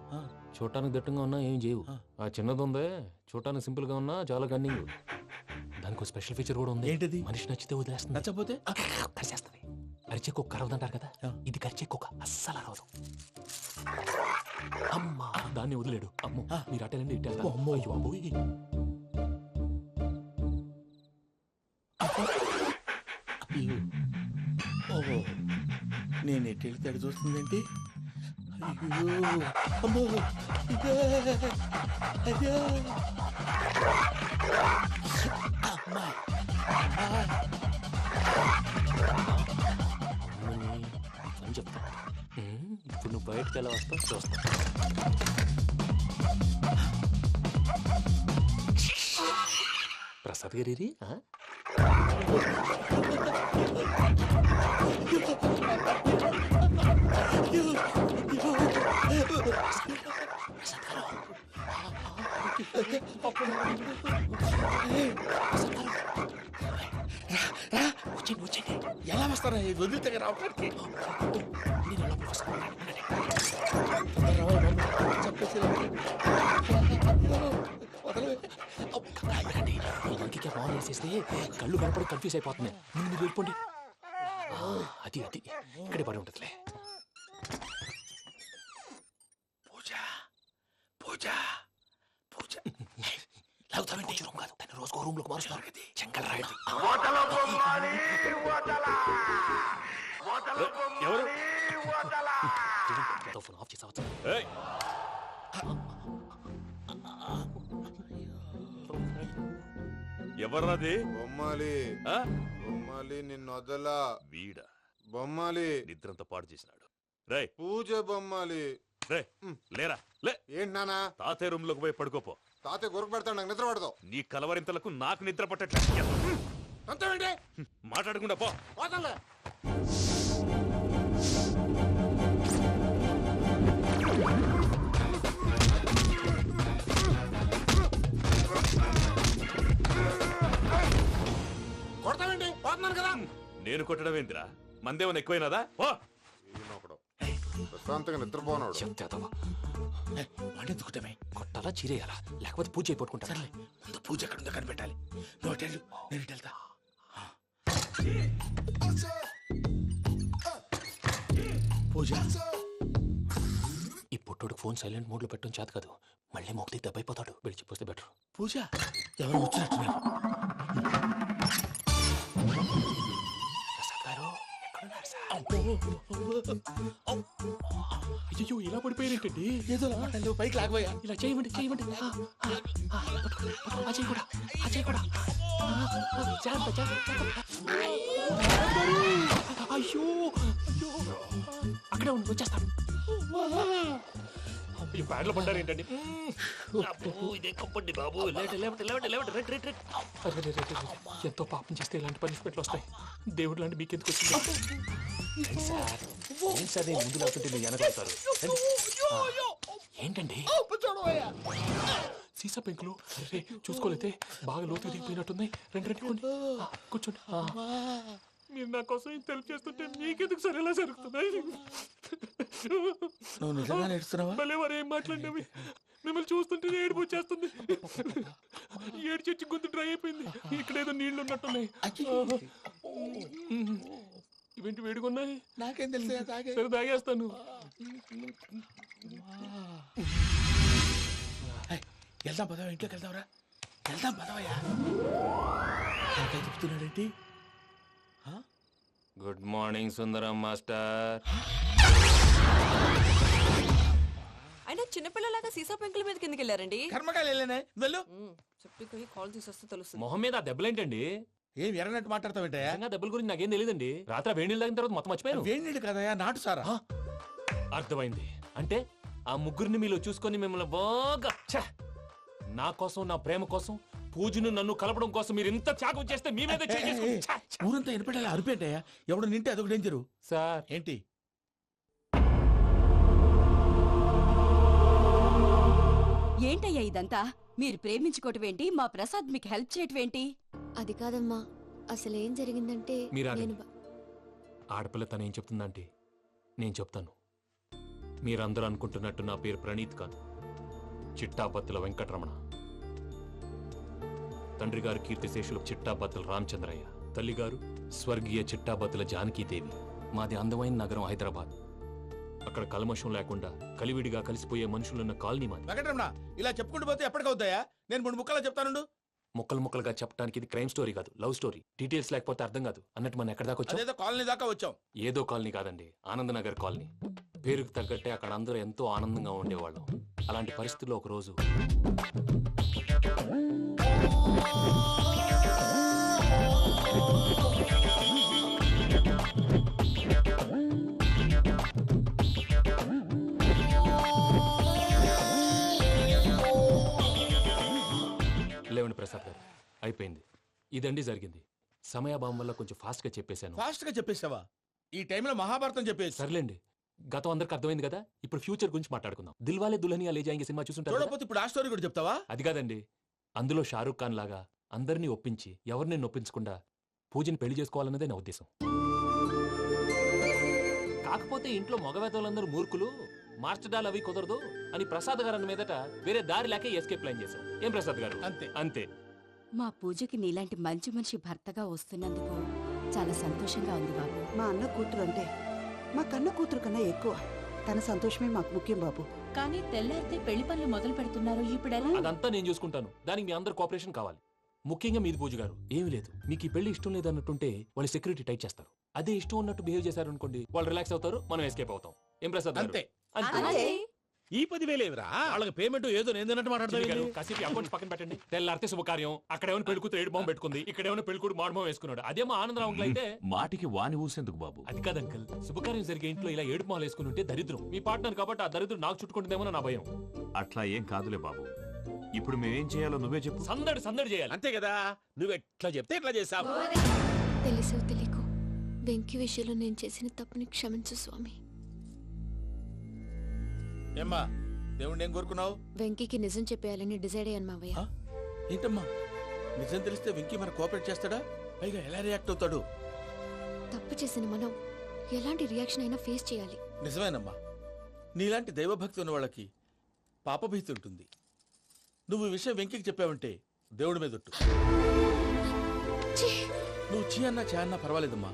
Speaker 10: చూడటానికి దట్టంగా ఉన్నా ఏం చేయవు. ఆ చిన్నది ఉందే చూడటానికి సింపుల్ గా ఉన్నా చాలా గన్నింగ్. దానికి ఒక స్పెషల్ ఫీచర్ కూడా ఉంది.
Speaker 9: ఏంటిది?
Speaker 10: మనిషి నచ్చితే వదిలేస్తుంది,
Speaker 9: నచ్చపోతే
Speaker 10: కరిచేస్తుంది. అరిచే కుక్క అరవదంటారు కదా, ఇది కరిచే కుక్క అస్సలు అరవదు. అమ్మా దాన్ని వదిలేడు. అమ్మో మీరు అటెండి ఇట్టేస్తారు. అమ్మో అయ్యో అబ్బోయ్.
Speaker 9: ఓహో నేను ఎటు వెళ్తాడు చూస్తుందేంటి? అయ్యో అమ్మో ఇదే అయ్యో అమ్మా.
Speaker 10: అని చెప్తా. ఇప్పుడు నువ్వు బయటకు ఎలా వస్తావు చూస్తా. ప్రసాద్ గారి
Speaker 9: ఎలా వస్తారా వదిలితే రావడానికి?
Speaker 10: ఇంటికి ఫోన్ చేసేస్తే కళ్ళు కనపడి కన్ఫ్యూజ్ అయిపోతున్నాయి. ముందు మీరు వెళ్ళిపోండి. అది అది ఇక్కడే పడి ఉంటుందిలే.
Speaker 9: పూజ పూజ పూజ లాగుతామంటే రూమ్ కాదు, తను రోజుకో రూమ్ లోకి మారుస్తున్నారు కదా. చెంగల్ రాయుడు
Speaker 8: ఎవరు?
Speaker 10: ఫోన్ ఆఫ్ చేసావచ్చు.
Speaker 8: ఎవర్రాది?
Speaker 14: బొమ్మాలి బొమ్మాలి నిన్ను వదలా.
Speaker 8: వీడ
Speaker 14: బొమ్మాలి
Speaker 8: నిద్రంతా పాడు చేసినాడు. రే
Speaker 14: పూజ బొమ్మాలి.
Speaker 8: రే లేరా లే.
Speaker 14: ఏంటి నానా?
Speaker 8: తాతయ్య రూమ్ లోకి పోయి పడుకోపో.
Speaker 14: తాతయ్య గురకు పెడతాడు, నాకు నిద్ర పడతావు.
Speaker 8: నీ కలవరింతలకు నాకు నిద్ర పట్టట్లేదు.
Speaker 14: అంతేంటి?
Speaker 8: మాట్లాడకుండా పో.
Speaker 14: పోతాలే. కొడతావేంటి? పోతున్నాను కదా.
Speaker 8: నేను కొట్టడం ఏందిరా? మందేమన్నా ఎక్కువైనదా? ఓ
Speaker 14: ప్రశాంతంగా నిద్రపోనాడు.
Speaker 9: వాడెందుకుంటామే?
Speaker 10: కొట్టాలా చీరేయాలా లేకపోతే పూజ అయిపోట్టుకుంటా.
Speaker 9: సర్లే ముందు పూజ ఎక్కడ ఉందో కనిపెట్టాలి. నువ్వు అటెండు, నేను ఇటు వెళ్తా. పూజ
Speaker 10: ఈ పుట్టోడికి ఫోన్ సైలెంట్ మోడ్ లో పెట్టడం చేత కాదు, మళ్ళీ మొక్కి దెబ్బైపోతాడు. వెళ్ళి చెప్పొస్తే బెటర్.
Speaker 9: పూజ ఎవరు వచ్చినట్టున్నారు?
Speaker 10: ప్రసాద్ గారు ఎక్కడున్నారు? అయ్యో ఇలా పడిపోయినట్టండి.
Speaker 9: ఏదో లమ్మటండి పైకి లాగబోయా.
Speaker 10: ఇలా చేయమండి చేయమండి. ఆ చెయ్యి కూడా ఆ చెయ్యి కూడా. జాగ్రత్త జాగ్రత్త. అయ్యో అయ్యో అక్కడే ఉండి వచ్చేస్తాను. ఈ బ్యాగ్లో పడ్డారు ఏంటండి?
Speaker 9: ఇదే కంపండి బాబు.
Speaker 10: ఎంతో పాపం చేస్తే ఇలాంటి పనిష్మెంట్లు వస్తాయి. దేవుడు లాంటి మీకెందుకు వచ్చింది? సార్ నేను ముందు లేకుంటే మీరు వెనకాడతారు. ఏంటండి సీసా పెంకులు? అరే చూసుకోలేతే బాగా లోతు దిగిపోయినట్టున్నాయి. రెండు రెండు కూర్చోండి. మీరు నా కోసం ఇంత హెల్ప్ చేస్తుంటే మీకెందుకు సరే ఎలా జరుగుతున్నాయి?
Speaker 9: నువ్వు నిజంగా నేర్చుతున్నావా?
Speaker 10: భలే వారు ఏం మాట్లాడినవి. మిమ్మల్ని చూస్తుంటే ఏడుపు వచ్చేస్తుంది. ఏడు చెట్టు గొంతు డ్రై అయిపోయింది. ఇక్కడ ఏదో నీళ్లు ఉన్నట్టున్నాయి. ఇవేంటి వేడుకున్నాయి?
Speaker 9: నాకేం తెలుసు.
Speaker 10: సరే తాగేస్తాను.
Speaker 9: వెళ్దాం పదవా, ఇంట్లోకి వెళ్దాంరా. వెళ్దాం పదవయ్యా. చెప్తున్నాడేంటి?
Speaker 10: గుడ్ మార్నింగ్ సుందరం మాస్టర్.
Speaker 15: అయినా చిన్నపిల్లలాగా సీసా పెంకుల మీద కిందకి వెళ్ళారండి.
Speaker 9: కర్మకాయలు వెళ్ళానే వెళ్ళు.
Speaker 15: చెప్పి కాల్ తీసేస్తే తెలుస్తుంది.
Speaker 10: మొహం మీద ఆ దెబ్బలేంటండి?
Speaker 9: ఏం ఎర్రనట్టు మాట్లాడతావేంటయ్యా?
Speaker 10: దెబ్బల గురించి నాకేం తెలియదండి. రాత్రి వేడి నీళ్ళు తాగిన తర్వాత మొత్తం మర్చిపోయాను.
Speaker 9: వేడి నీళ్ళు కదయ్యా, నాటు సారా.
Speaker 10: అర్థమైంది. అంటే ఆ ముగ్గురిని మీలో చూసుకొని మిమ్మల్ని బాగా నా కోసం నా ప్రేమ కోసం పూజను నన్ను కలపడం కోసం మీరు ఇంత త్యాగం చేస్తే మీ మీద
Speaker 9: ఊరంతా ఎనపెట్టాలి అరిపేటయ్యా. ఎవడు నింటే అదొక డేంజరు.
Speaker 10: సార్
Speaker 9: ఏంటి?
Speaker 15: ఏంటయ్యా ఇదంతా? మీరు ప్రేమించుకోవటం ఏంటి? మా ప్రసాద్ మీకు హెల్ప్ చేయటం ఏంటి?
Speaker 12: అది కాదమ్మా, అసలు ఏం జరిగిందంటే
Speaker 10: మీరు
Speaker 12: నేను
Speaker 10: ఆడపిల్ల తనేం చెప్తుందంటే నేను చెప్తాను. మీరందరూ అనుకుంటున్నట్టు నా పేరు ప్రణీత్ కాదు, చిట్టాబత్తుల వెంకటరమణ. తండ్రి గారు కీర్తిశేషులు చిట్టాబత్తుల రామచంద్రయ్య, తల్లిగారు స్వర్గీయ చిట్టాబత్తుల జానకీదేవి. మాది అందమైన నగరం హైదరాబాద్. అక్కడ కల్మషం లేకుండా కలివిడిగా కలిసిపోయే మనుషులున్న కాలనీ మాది.
Speaker 9: వెంకటరమణ, ఇలా చెప్పుకుంటూ పోతే ఎప్పటికవుతాయా? నేను 3 ముక్కలా చెప్తాను.
Speaker 10: ముక్కలు ముక్కలుగా చెప్పడానికి ఇది క్రైమ్ స్టోరీ కాదు, లవ్ స్టోరీ. డీటెయిల్స్ లేకపోతే అర్థం కాదు. అన్నట్టు మనం ఎక్కడ దాకా వచ్చాం?
Speaker 9: ఏదో కాలనీ దాకా వచ్చాం.
Speaker 10: ఏదో కాలనీ కాదండి, ఆనందనగర్ కాలనీ. పేరుకు తగ్గట్టే అక్కడ అందరూ ఎంతో ఆనందంగా ఉండేవాళ్ళం. అలాంటి పరిస్థితుల్లో ఒక రోజు లేవండి ప్రసాద్ గారు, అయిపోయింది. ఇదండి జరిగింది. సమయాభావం వల్ల కొంచెం ఫాస్ట్ గా చెప్పేశాను.
Speaker 9: ఫాస్ట్ గా చెప్పేసావా? ఈ టైంలో మహాభారతం చెప్పేసి.
Speaker 10: సర్లేండి, గతం అందరికి అర్థమైంది కదా. ఇప్పుడు ఫ్యూచర్ గురించి మాట్లాడుకుందాం. దిల్వాలే దుల్హనియా లే జాయేంగే సినిమా చూసుంటారు.
Speaker 9: చూడకపోతే ఇప్పుడు ఆ స్టోరీ కూడా చెప్తావా?
Speaker 10: అది కాదండి, అందులో షారూక్ ఖాన్ లాగా అందరినీ ఒప్పించి ఎవరిని నొప్పించకుండా పూజని పెళ్లి చేసుకోవాలన్నదే నా ఉద్దేశం. కాకపోతే ఇంట్లో మగవేతలందరూ మూర్ఖులు, మార్చడాలు అవి కుదరదు అని ప్రసాద్ గారు అన్న మీదట వేరే దారి లేక ఎస్కేప్ ప్లాన్ చేశాం. ఏం ప్రసాద్ గారు?
Speaker 9: అంతే
Speaker 10: అంతే.
Speaker 15: మా పూజకి నీలాంటి మంచి మనిషి భర్తగా వస్తున్నందుకు చాలా సంతోషంగా ఉంది బాబు.
Speaker 11: మా అన్న కూతురు అంటే మా కన్న కూతురు కన్నా ఎక్కువ. తన సంతోషమే మాకు ముఖ్యం బాబు.
Speaker 15: కానీ తెల్లారితే పెళ్లి పనులు మొదలు పెడుతున్నారు. ఇప్పుడు
Speaker 10: అదంతా నేను చూసుకుంటాను. దానికి మీ అందరు కోఆపరేషన్ కావాలి. ముఖ్యంగా మీది పూజ గారు. ఏమీ లేదు, మీకు ఈ పెళ్లి ఇష్టం లేదు అన్నట్టుంటే వాళ్ళు సెక్యూరిటీ టైట్ చేస్తారు. అదే ఇష్టం ఉన్నట్టు బిహేవ్ చేశారు అనుకోండి, వాళ్ళు రిలాక్స్ అవుతారు, మనం ఎస్కేప్ అవుతాం. ఏం ప్రసాద్ గారు?
Speaker 9: అంతే.
Speaker 8: ఈ 10,000 ఏమిరా? వాళ్ళకి పేమెంట్ ఏదో నేందన్నట్టు మాట్లాడతారు.
Speaker 10: కాసేపు అకౌంట్స్ పక్కన పెట్టండి. తెల్లారితే శుభకార్యం. అక్కడ ఏమైనా పెళ్లి కూతురు ఏడు బాంబు పెట్టుకుంది, ఇక్కడ ఏమైనా పెళ్లి కూతురు మాడు బాంబు వేసుకున్నాడు. అదేమో ఆనందరావు అంకుల్ అయితే
Speaker 6: మాటికి వాని ఊసేందుకు బాబు?
Speaker 10: అది కాదు అంకుల్, శుభకార్యం జరిగే ఇంట్లో ఇలా ఏడు మాలు వేసుకుని ఉంటే దరిద్రం. మీ పార్ట్నర్ కాబట్టి ఆ దరిద్రం నాకు చుట్టుకుంటుందేమో నా భయం.
Speaker 6: అట్లా ఏం కాదులే బాబు. ఇప్పుడు మేమేం చేయాలో నువ్వే చెప్పు.
Speaker 10: సందడి సందడి చేయాలి.
Speaker 8: అంతే కదా, నువ్వు ఎట్లా చెప్తే ఎట్లా చేస్తావు.
Speaker 12: తెలుసో తెలియకో వెంకీ విషయంలో నేను చేసిన తప్పుని క్షమించు స్వామి.
Speaker 9: ఏమ్మా, దేవుణ్ణి ఏం కోరుకున్నావు?
Speaker 12: వెంకీకి నిజం చెప్పేయాలని డిసైడ్ అయ్యాను మావయ్య.
Speaker 9: ఏంటమ్మా, నిజం తెలిస్తే వెంకీ మన కోఆపరేట్ చేస్తాడా? పైగా ఎలా రియాక్ట్ అవుతాడు?
Speaker 12: తప్పు చేసిన మనం ఎలాంటి రియాక్షన్ అయినా ఫేస్ చేయాలి.
Speaker 9: నిజమేనమ్మా, నీలాంటి దైవభక్తి ఉన్న వాళ్ళకి పాపభీతి ఉంటుంది. నువ్వు ఈ విషయం వెంకీకి చెప్పావంటే దేవుడి మీద ఒట్టు. నువ్వు చీ అన్నా చా అన్నా పర్వాలేదమ్మా,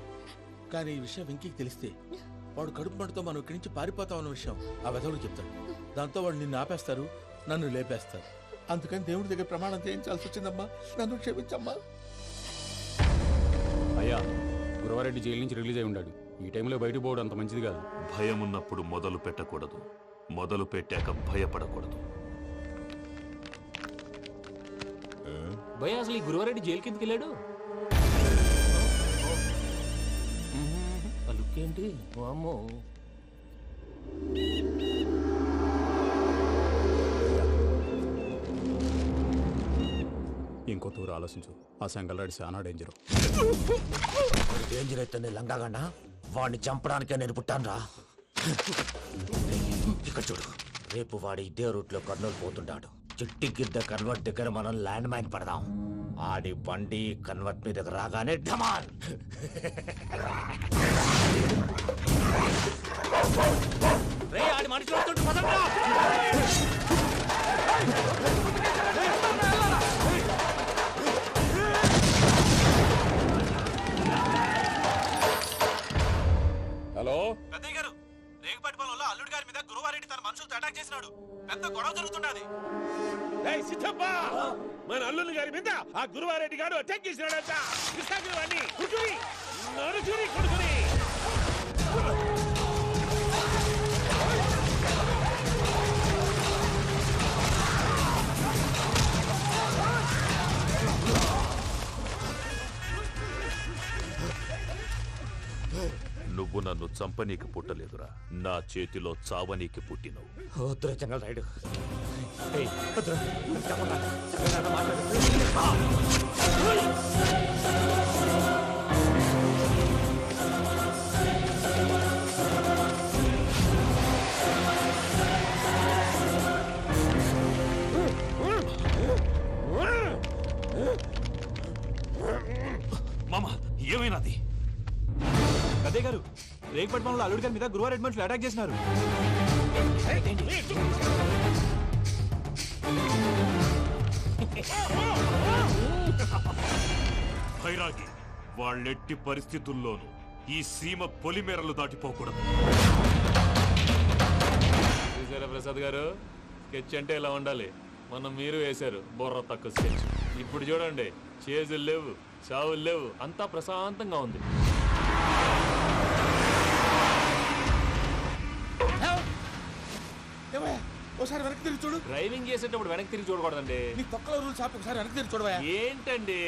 Speaker 9: కానీ ఈ విషయం వెంకీకి తెలిస్తే వాడు కడుపు మంటతో మనం ఇక్కడి నుంచి పారిపోతామన్న విషయం ఆ వెధవుడు చెప్తాడు. దాంతో వాడు నిన్ను ఆపేస్తారు, నన్ను లేపేస్తారు. అందుకని దేవుడి దగ్గర ప్రమాణం చేయించాల్సి వచ్చిందమ్మా. నన్ను క్షమించమ్మా.
Speaker 16: అయ్యా, గురవారెడ్డి జైలు నుంచి రిలీజ్ అయి ఉన్నాడు. ఈ టైంలో బయటకు పోవడం అంత మంచిది కాదు.
Speaker 6: భయం ఉన్నప్పుడు మొదలు పెట్టకూడదు, మొదలు పెట్టాక భయపడకూడదు.
Speaker 10: భయ అసలు ఈ గురువారెడ్డి జైలు కిందకి వెళ్ళాడు. ఆ లుక్ ఏంటి? వామ్మో.
Speaker 16: ఇంకో తూరు ఆలోచించు. ఆ సంగల్రాడి చాలా డేంజర్.
Speaker 17: డేంజర్ అయితే లంగాగండ వాడిని చంపడానికే నేను పుట్టాను రా. ఇక్కడ చూడు, రేపు వాడు ఇదే రూట్ లో కర్నూలు పోతుంటాడు. చిట్టి గిద్ద కన్వర్ట్ దగ్గర మనం ల్యాండ్ మైన్ పడదాం. ఆడి బండి కన్వర్ట్ మీద రాగానే ఢమాన్. ఆడి మనుషులు
Speaker 8: హలో
Speaker 5: పెద్దయ్య గారు, రేగుపాటి పొలంలో అల్లుడి గారి మీద గురువారెడ్డి తన మనుషులతో అటాక్ చేసినాడు. పెద్ద గొడవ జరుగుతున్నది.
Speaker 8: సిద్ధప్ప, మన అల్లుని గారి మీద ఆ గురువారెడ్డి గారు అటాక్ చేసినాడంట. కృష్ణాగిరి కొడుకుని నడుచుని కొడుకుని.
Speaker 6: నువ్వు నన్ను చంపనీకి పుట్టలేదురా, నా చేతిలో చావనీకి పుట్టినవు.
Speaker 17: చెంగల్ రైడ్.
Speaker 6: మామ, ఏమైనాది?
Speaker 5: పెద్దయ్య గారు, రేగుపాటి పొలంలో అల్లుడి గారి మీద గురువారెడ్డి మనుషులు అటాక్ చేసినారు.
Speaker 6: భైరాగి, వాళ్ళెట్టి పరిస్థితుల్లోనూ ఈ సీమ పొలిమేరలు దాటిపోకూడదు.
Speaker 10: చూసారా ప్రసాద్ గారు, స్కెచ్ అంటే ఇలా ఉండాలి. మొన్న మీరు వేశారు బుర్ర తక్కువ స్కెచ్. ఇప్పుడు చూడండి, చేజులు లేవు, చావులు లేవు, అంతా ప్రశాంతంగా ఉంది.
Speaker 9: ఒకసారి వెనక్కి తిరిగి చూడు.
Speaker 10: డ్రైవింగ్ చేసేటప్పుడు వెనక్కి తిరిగి చూడకూడదండి.
Speaker 9: నీ తొక్కలో రూల్స్ ఆపి ఒకసారి వెనక్కి తిరిగి చూడవా.
Speaker 10: ఏంటండి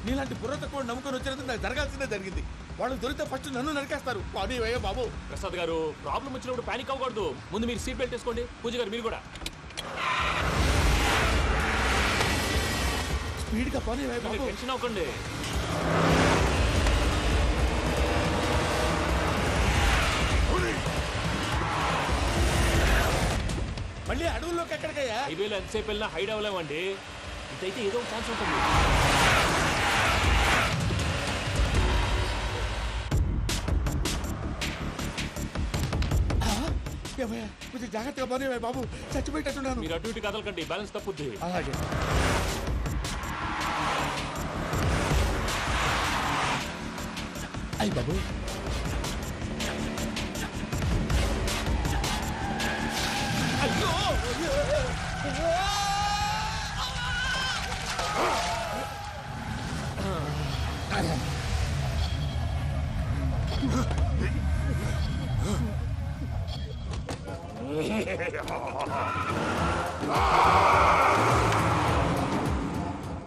Speaker 9: నీలాంటి బుర్ర తక్కువ నమ్ముకొని వచ్చినందుకు నాకు జరగాల్సిందే జరిగింది. వాళ్ళు దొరికితే ఫస్ట్ నన్ను నరికేస్తారు. పానీ వయ్యా బాబు.
Speaker 10: ప్రసాద్ గారు, ప్రాబ్లం వచ్చినప్పుడు పానిక్ అవ్వకూడదు. ముందు మీరు సీట్ బెల్ట్ వేసుకోండి. పూజ గారు మీరు కూడా
Speaker 9: స్పీడ్గా పానీ వయ్యా బాబు.
Speaker 10: టెన్షన్ అవ్వకండి.
Speaker 9: మళ్ళీ అడవుల్లోకి ఎక్కడికయ్యా?
Speaker 10: హైవేలో ఎంతసేపు వెళ్ళినా హైడ్ అవ్వలేమండి. ఇదైతే ఏదో ఒక ఛాన్స్ ఉంటుంది.
Speaker 9: కొంచెం జాగ్రత్తగా పని బాబు, చచ్చిపోయేటట్టున్నాను.
Speaker 10: మీరు అటు ఇటు కదలకండి, బ్యాలెన్స్ తప్పుద్ది.
Speaker 9: అలాగే. అయ్యి బాబు, అయ్యో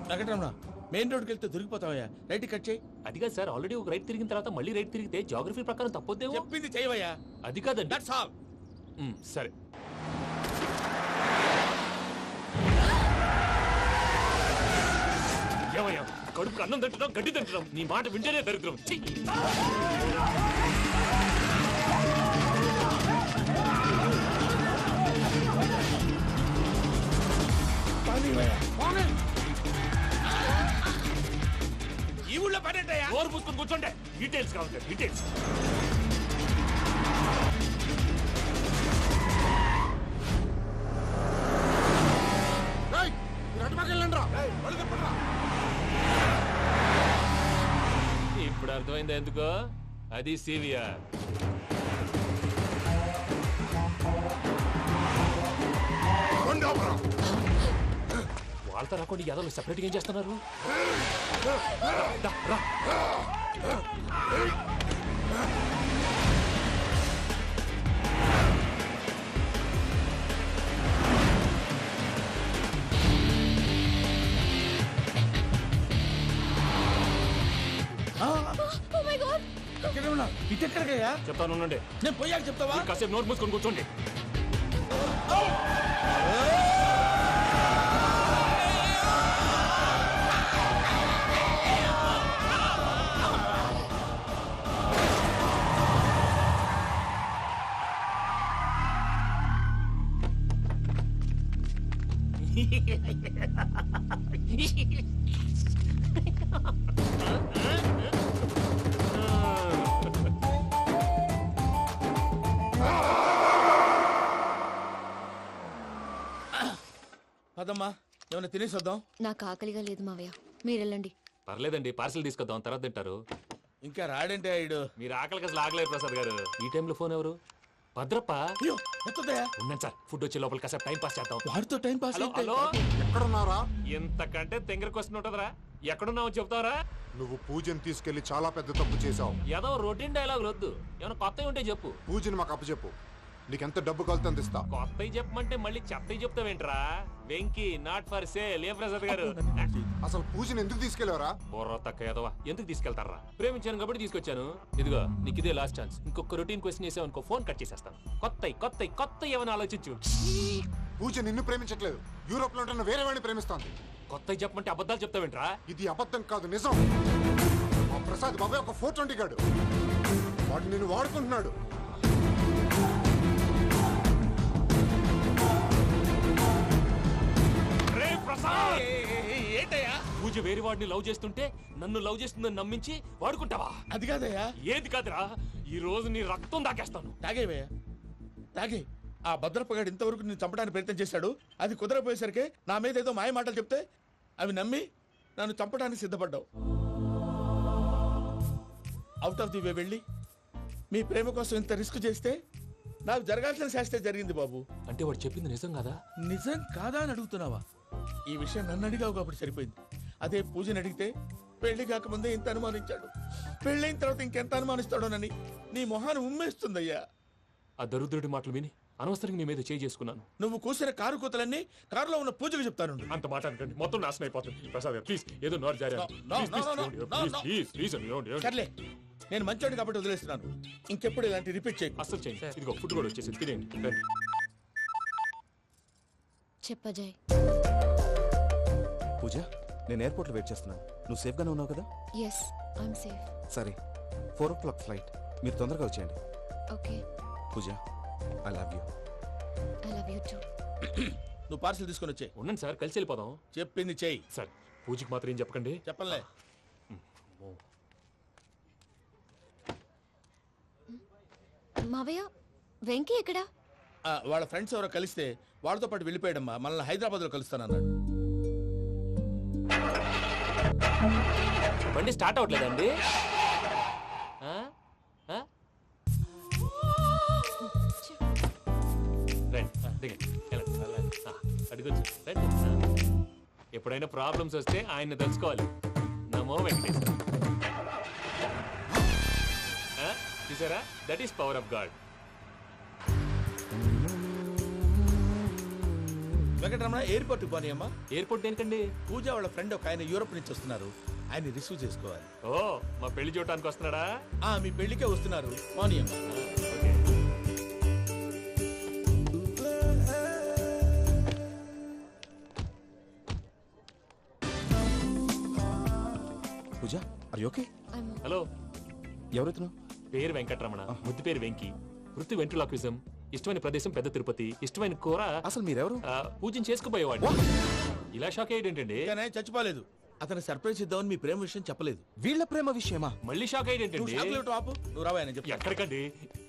Speaker 9: వెంకటరమణ, మెయిన్ రోడ్కి వెళ్తే దొరికిపోతావయ్యా. రైట్ కట్ చేయి.
Speaker 10: అది కాదు సార్, ఆల్రెడీ ఒక రైట్ తిరిగిన తర్వాత మళ్ళీ రైట్ తిరిగితే జాగ్రఫీ ప్రకారం తప్పొద్దేమో.
Speaker 9: చెప్పింది చేయవయ్యా.
Speaker 10: అది కాదండి.
Speaker 9: That's all.
Speaker 10: సరే. ఏమయ్యా, కడుపుకు అన్నం తింటున్నాం, గడ్డి తింటున్నాం. నీ మాట వింటేనే దరిద్రం.
Speaker 9: ఈ ఊళ్ళో పడేటయ్యా.
Speaker 10: ఓరు పుస్తకం కూర్చోండి. డీటెయిల్స్ కావాలి, డీటెయిల్స్. ఇప్పుడు అర్థమైందా ఎందుకో? అది సివిఆర్. వాళ్ళతో ఇదంతా రాకుండా యాదవులు సెపరేట్గా ఏం చేస్తున్నారు?
Speaker 9: ఇటెక్కడికయ్యా?
Speaker 10: చెప్తాను ఉండండి.
Speaker 9: నేను పోయాక చెప్తావా?
Speaker 10: కాసేపు నోట్ మూసుకొని కూర్చోండి.
Speaker 9: అదమ్మా ఏమైనా తినేసి వద్దాం.
Speaker 12: నాకు ఆకలిగా లేదు మావయ్య, మీరు వెళ్ళండి.
Speaker 10: పర్లేదండి, పార్సిల్ తీసుకొద్దాం, తర్వాత తింటారు.
Speaker 9: ఇంకా రాడంటే ఆయుడు.
Speaker 10: మీరు ఆకలికి అసలు ఆగలేదు ప్రసాద్ గారు. ఈ టైంలో ఫోన్ ఎవరు? భద్రప్ప. ఉన్నాను సార్, ఫుడ్ వచ్చే లోపల కాసేపు టైం పాస్ చేద్దాం.
Speaker 9: వాడితో టైం పాస్.
Speaker 10: హలో,
Speaker 14: ఎక్కడున్నారా?
Speaker 10: ఇంతకంటే తెంగర క్వశ్చన్ ఉంటుందిరా. ఎక్కడున్నావు చెప్తావరా?
Speaker 14: నువ్వు పూజని తీసుకెళ్లి చాలా పెద్ద తప్పు చేశావు.
Speaker 10: ఏదో రొటీన్ డైలాగ్ వద్దు, ఏమైనా కొత్తవి ఉంటే చెప్పు.
Speaker 14: పూజని మాకు అప్పచెప్పు, నీకెంత డబ్బు కలితే అందిస్తా.
Speaker 10: కొత్తవి చెప్పమంటే మళ్ళీ చెత్తవి చెప్తావేంట్రా? Venky not for sale. ఏ ప్రసాద్ గారు,
Speaker 14: అసలు పూజని ఎందుకు తీసుకెళ్లేవరా?
Speaker 10: బొర్ర తక్క ఏదవా, ఎందుకు తీసుకెళ్తారా? ప్రేమించాను కాబట్టి తీసుకొచ్చాను. ఇదిగో నీకు ఇదే లాస్ట్ ఛాన్స్. ఇంకొక రొటీన్ క్వశ్చన్ చేసావు అనుకో, ఫోన్ కట్ చేసేస్తాను. కొత్త ఏమైనా ఆలోచించు.
Speaker 14: పూజ నిన్ను ప్రేమించట్లేదు, యూరోప్ లో ఉంటున్న వేరే వాడిని ప్రేమిస్తోంది.
Speaker 10: కొత్తవి చెప్పమంటే అబద్ధాలు చెప్తావేంట్రా?
Speaker 14: ఇది అబద్ధం కాదు, నిజం. మా ప్రసాద్ బాబాయ్ ఒక 420 గాడు, వాడు నిన్ను వాడుకుంటున్నాడు.
Speaker 10: ఏంటయ్యా? పూజ వేరే వాడిని లవ్ చేస్తుంటే నన్ను లవ్ చేస్తుందని నమ్మించి వాడుకుంటావా?
Speaker 9: అది కాదయ్యా.
Speaker 10: ఏది కాదురా, ఈ రోజు నీ రక్తం దాకేస్తాను.
Speaker 9: తాగేవయ్యా, తాగే. ఆ భద్రపగాడు ఇంతవరకు నేను చంపడానికి ప్రయత్నం చేశాడు. అది కుదరపోయేసరికి నా మీద ఏదో మాయ మాటలు చెప్తే అవి నమ్మి నన్ను చంపడానికి సిద్ధపడ్డావు. అవుట్ ఆఫ్ ది వే వెళ్ళి మీ ప్రేమ కోసం ఇంత రిస్క్ చేస్తే నాకు జరగాల్సిన శాస్త్రే జరిగింది బాబు.
Speaker 10: అంటే వాడు చెప్పింది నిజం కదా?
Speaker 9: నిజం కాదా అని అడుగుతున్నావా? ఈ విషయం నన్ను అడిగావు కాబట్టి సరిపోయింది. అదే పూజని అడిగితే పెళ్లి కాకముందే ఇంత అనుమానించాడు, పెళ్ళైన తర్వాత ఇంకెంత అనుమానిస్తాడోనని నీ మొహాన్ని ఉమ్మేస్తుందయ్యా.
Speaker 10: ఆ దరిద్రుడి మాటలు విని అనవసరంగా నీ మీద చేయి చేసుకున్నాను.
Speaker 9: నువ్వు కూసిన కారు కూతలన్నీ కారులో ఉన్న పూజకు చెప్తాను.
Speaker 10: అంత మాట అనకండి, మొత్తం నాశనం అయిపోతుంది. ప్రసాద్ గారు ప్లీజ్, ఏదో నోరు జారీ.
Speaker 9: సర్లే, నేను మంచోడి కాబట్టి వదిలేస్తున్నాను. ఇంకెప్పుడు ఇలాంటి రిపీట్ చేయి.
Speaker 10: అస్సలు చేయండి. ఇదిగో ఫుడ్ కూడా వచ్చేసి తినేయండి.
Speaker 12: చెప్పజాయ్.
Speaker 18: పూజ, నేను ఎయిర్పోర్ట్లో వెయిట్ చేస్తున్నాను. నువ్వు సేఫ్గానే ఉన్నావు కదా?
Speaker 12: Yes, I'm safe.
Speaker 18: సరే, 4 o'clock ఫ్లైట్. మీరు తొందరగా వచ్చేయండి.
Speaker 12: Okay.
Speaker 18: Pooja, I love you.
Speaker 12: I love you too.
Speaker 9: నువ్వు పార్సల్ తీసుకొని వచ్చే.
Speaker 10: ఉండండి సార్, కలిసి వెళ్ళిపోదాం.
Speaker 9: చెప్పింది చెయ్యి.
Speaker 10: సార్, పూజకి మాత్రం ఏం చెప్పకండి.
Speaker 9: చెప్పలే.
Speaker 12: మావయ్య, వెంకీ ఎక్కడా?
Speaker 9: వాళ్ళ ఫ్రెండ్స్ ఎవరో కలిస్తే వాళ్ళతో పాటు వెళ్ళిపోయాడమ్మా. మనల్ని హైదరాబాద్ లో కలుస్తానన్నాడు.
Speaker 10: బండి స్టార్ట్ అవ్వట్లేదండి. అడుగొచ్చు. ఎప్పుడైనా ప్రాబ్లమ్స్ వస్తే ఆయన్ని తెలుసుకోవాలి. నమో వెంకటేశ్వర. చూసారా, that is power of God.
Speaker 9: Venkataramana, airport పోనీ అమ్మా.
Speaker 10: ఎయిర్పోర్ట్ దేనికండి?
Speaker 9: పూజ వాళ్ళ ఫ్రెండ్ ఒక ఆయన యూరోప్ నుంచి వస్తున్నారు, ఆయన రిసీవ్ చేసుకోవాలి.
Speaker 10: ఓ, మా పెళ్లి చూడటానికి వస్తున్నాడా?
Speaker 9: మీ పెళ్లికే వస్తున్నారు. పోనీ అమ్మా.
Speaker 18: పూజ, ఆర్ యు ఓకే?
Speaker 10: హలో,
Speaker 18: ఎవరైతును?
Speaker 10: పేరు వెంకటరమణ, ముద్దు పేరు వెంకి, వృత్తి వెంట్రులాక్విజం, ఇష్టమైన ప్రదేశం పెద్ద తిరుపతి, ఇష్టమైన కూర.
Speaker 18: అసలు మీరెవరు?
Speaker 10: పూజను చేసుకుపోయేవాడు. ఇలా షాక్ అయ్యేటండి.
Speaker 9: చచ్చిపోలేదు. అతను సర్ప్రైజ్ ఇద్దామని మీ ప్రేమ విషయం చెప్పలేదు.
Speaker 18: వీళ్ళ ప్రేమ విషయమా?
Speaker 10: మళ్ళీ షాక్ అయ్యేటండి.
Speaker 9: నువ్వు రావాయని చెప్పి.
Speaker 10: ఎక్కడికండి,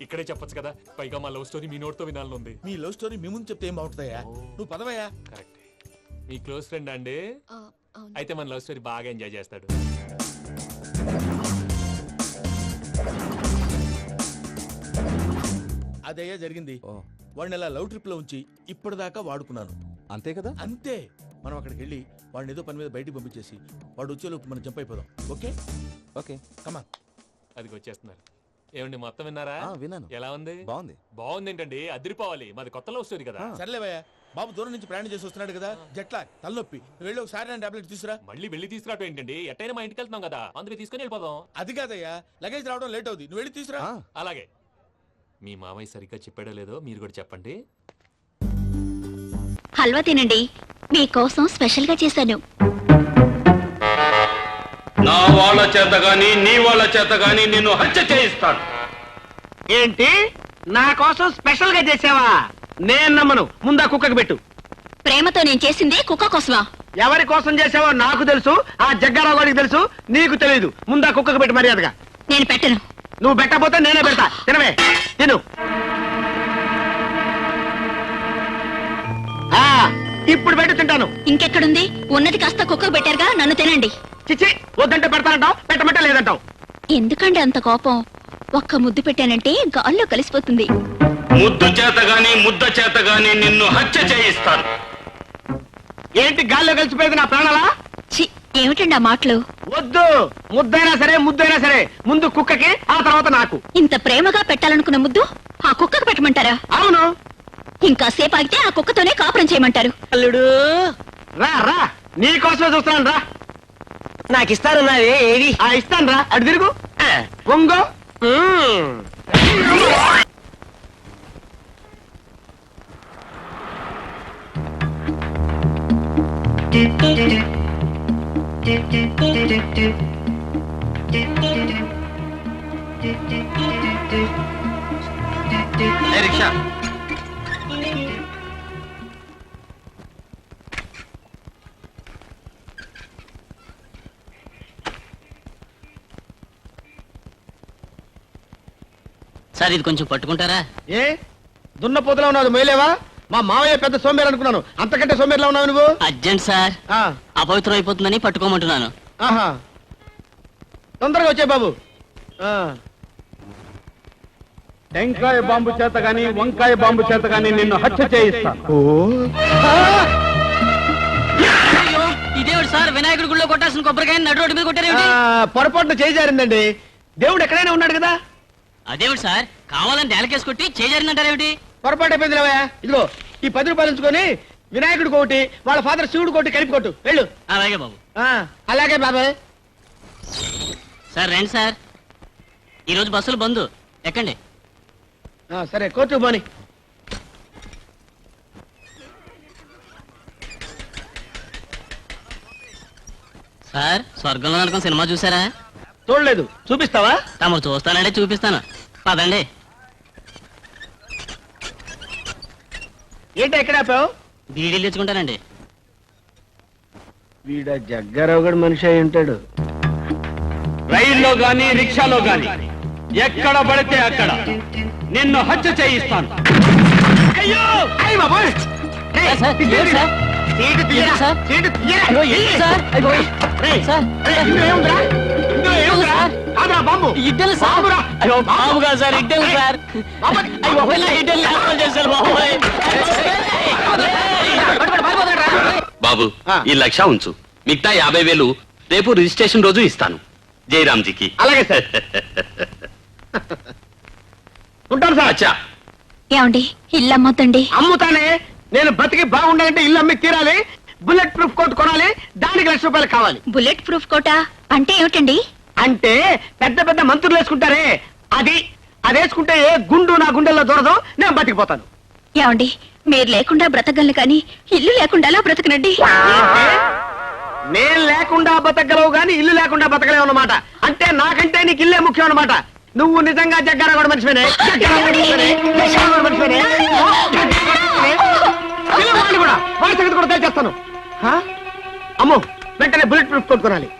Speaker 10: ఇక్కడే చెప్పొచ్చు కదా. పైగా మా లవ్ స్టోరీ మీ నోట్తో వినాలని ఉంది.
Speaker 9: మీ లవ్ స్టోరీ మీ ముందు చెప్తే ఏం బాగుంటుందయ్యా? నువ్వు పదవయ్యా.
Speaker 10: కరెక్ట్. మీ క్లోజ్ ఫ్రెండ్ అండి? అయితే మన లవ్ స్టోరీ బాగా ఎంజాయ్ చేస్తాడు.
Speaker 9: అదయ్యా జరిగింది. వాడిని అలా లవ్ ట్రిప్ లో ఉంచి ఇప్పటిదాకా వాడుకున్నాను.
Speaker 18: అంతే కదా?
Speaker 9: అంతే. మనం అక్కడికి వెళ్ళి వాడిని ఏదో పని మీద బయటికి పంపించేసి వాడు వచ్చేలోపు మనం జంప్ అయిపోదాం. ఓకే
Speaker 18: ఓకే
Speaker 9: కమా.
Speaker 10: అదికి వచ్చేస్తున్నారు. ఏమండి మొత్తం విన్నారా?
Speaker 18: విన్నాను.
Speaker 10: ఎలా ఉంది?
Speaker 18: బాగుంది.
Speaker 10: బాగుంది ఏంటండి, అదిరిపోవాలి. మాది కొత్త లవ్ స్టోరీ కదా.
Speaker 9: సర్లేవయ్యా, బాబు దూరం నుంచి ప్రయాణం చేసి వస్తున్నాడు కదా, జట్లా తలనొప్పి, వెళ్ళి ఒకసారి టాబ్లెట్ తీసుకురా.
Speaker 10: మళ్ళీ వెళ్ళి తీసుకురావటం ఏంటండి? ఎట్టైనా మా ఇంటికి వెళ్తున్నాం కదా, అందుకే తీసుకుని వెళ్ళిపోదాం.
Speaker 9: అది కాదయ్యా, లగేజ్ రావడం లేట్ అవుతుంది, నువ్వు వెళ్ళి తీసుకురా.
Speaker 10: అలాగే. మీ మామయ్య సరిగ్గా చెప్పాడో లేదో మీరు కూడా చెప్పండి.
Speaker 12: హల్వా తినండి, మీకోసం స్పెషల్ గా చేశాను.
Speaker 4: నా వాళ్ళ చేత గాని నీ వాళ్ళ చేత గాని నిన్ను హత్య చేయిస్తాను.
Speaker 19: ఏంటి, నా కోసం స్పెషల్ గా చేసావా? నేను నమ్మను. ముందా కుక్కకి పెట్టు.
Speaker 12: ప్రేమతో నేను చేసింది కుక్క కోసమా?
Speaker 19: ఎవరి కోసం చేసావో నాకు తెలుసు, ఆ జగ్గారావు గారికి తెలుసు, నీకు తెలియదు. ముందా కుక్కకి పెట్టు మర్యాదగా.
Speaker 12: నేను పెట్టను.
Speaker 19: నువ్వు పెట్టకపోతే నేనే పెడతా. తినవే, తిను. ఇప్పుడు పెట్టి తింటాను.
Speaker 12: ఇంకెక్కడుంది? ఉన్నది కాస్త కుక్కకు పెట్టారుగా, నన్ను తినండి.
Speaker 19: చిచ్చి, వద్దంటే పెడతానంటావు, పెట్టమంటే లేదంటావు.
Speaker 12: ఎందుకండి అంత కోపం? ఒక్క ముద్దు పెట్టానంటే గాల్లో కలిసిపోతుంది.
Speaker 4: ముద్దు చేత గాని ముద్ద చేత గాని నిన్ను హత్య చేయిస్తాను.
Speaker 19: ఏంటి గాల్లో కలిసిపోయేది నా ప్రాణాలా?
Speaker 12: ఏమిటండి ఆ మాటలు?
Speaker 19: వద్దు, ముద్దైనా సరే ముద్దైనా సరే ముందు కుక్కకి, ఆ తర్వాత నాకు.
Speaker 12: ఇంత ప్రేమగా పెట్టాలనుకున్న ముద్దు ఆ కుక్కకు పెట్టమంటారా?
Speaker 19: అవును.
Speaker 12: ఇంకా సేపు ఆగితే ఆ కుక్కతోనే కాపురం చేయమంటారు.
Speaker 19: అల్లుడు రా రా, నీకోసమే చూస్తున్నాను రా. నాకు ఇస్తానన్నావే, ఏది? ఇస్తాను రా, అటు తిరుగు. పొంగో. రిక్షా.
Speaker 2: సార్ ఇది కొంచెం పట్టుకుంటారా?
Speaker 19: ఏ దున్నపోతులా ఉన్నావు, మొయ్యలేవా? మా మావయ్య పెద్ద సోమేరు అనుకున్నాను, అంతకంటే సోమేరులా ఉన్నావు నువ్వు.
Speaker 2: అర్జెంట్ సార్, అపవిత్రం అయిపోతుందని పట్టుకోమంటున్నాను.
Speaker 19: ఆహా, తొందరగా వచ్చే బాబు.
Speaker 4: టెంకాయ బాంబు చేత గాని వంకాయ బాంబు చేత గాని నిన్ను హత్య చేయిస్తాను.
Speaker 2: ఇదేవిడు సార్, వినాయకుడి గుళ్ళో కొట్టాల్సిన కొబ్బరికాయ నడు రోడ్డు మీద కొట్టారేమిటి?
Speaker 19: పొరపాటున చేజారిందండి. దేవుడు ఎక్కడైనా ఉన్నాడు కదా.
Speaker 2: అదేవిడు సార్, కావాలని నేలకేసి కొట్టి చేజారిందంటారేమిటి?
Speaker 19: పొరపాటు అయిపోయింది రావయ్య. ఇదిగో ఈ 10 రూపాయలు ఉంచుకొని వినాయకుడికి ఒకటి, వాళ్ళ ఫాదర్ శివుడు కొట్టి కలిపి కొట్టు, వెళ్ళు.
Speaker 2: అలాగే బాబు.
Speaker 19: అలాగే బాబాయ్.
Speaker 2: సార్ రండి సార్, ఈరోజు బస్సులు బంద్, ఎక్కండి.
Speaker 19: సరే, కోర్టు పోని.
Speaker 2: సార్, స్వర్గంలో నరకం సినిమా చూసారా?
Speaker 19: చూడలేదు, చూపిస్తావా?
Speaker 2: తమరు చూస్తానంటే చూపిస్తాను, పదండి.
Speaker 19: ఏంటి ఎక్కడ ఆపావు?
Speaker 2: బీడీలు తెచ్చుకుంటానండి.
Speaker 19: వీడ జగ్గారావు గడు మనిషి అయి ఉంటాడు.
Speaker 4: రైల్లో గాని రిక్షాలో గాని ఎక్కడ పడితే అక్కడ నిన్ను హత్య చేయిస్తాను.
Speaker 19: అయ్యో, అయ్య బాబోయ్. సీటు తీయరా, సీటు తీయరా. బాంబు
Speaker 2: ఇడ్డలు సార్. అయ్యో బాబుగా సార్, ఇడ్డలు సార్.
Speaker 20: బాబు, ఈ 1,00,000 ఉంచు, మిగతా 50,000 రేపు రిజిస్ట్రేషన్ రోజు ఇస్తాను జయరామ్జీకి.
Speaker 19: అలాగే సార్. ఉంటాను సార్.
Speaker 20: అచ్చా.
Speaker 12: ఏమండి, ఇల్లు అమ్మొద్దండి.
Speaker 19: అమ్ముతానే, నేను బతికి బాగుండాలంటే ఇల్లు అమ్మి తీరాలి. బుల్లెట్ ప్రూఫ్ కోట్ కొనాలి, దానికి 1,00,000 రూపాయలు కావాలి.
Speaker 12: బుల్లెట్ ప్రూఫ్ కోటా అంటే ఏమిటండి?
Speaker 19: అంటే పెద్ద పెద్ద మంత్రులు వేసుకుంటారే, అది వేసుకుంటే ఏ గుండు నా గుండెల్లో దూరదు, నేను బతికిపోతాను.
Speaker 12: ఏమండి, మీరు లేకుండా బ్రతకగలను కానీ ఇల్లు లేకుండా ఎలా బ్రతకనండి?
Speaker 19: నేను లేకుండా బతకగలవు గాని ఇల్లు లేకుండా బతకలేవు అన్నమాట. అంటే నాకంటే నీకు ఇల్లే ముఖ్యం అన్నమాట. నువ్వు నిజంగా జగ్గారావు మనిషివేనే? వాడిని కూడా, వాడి సంగతి కూడా తెలిచేస్తాను. అమ్మో, వెంటనే బుల్లెట్ ప్రూఫ్ కొట్టుకోనాలి.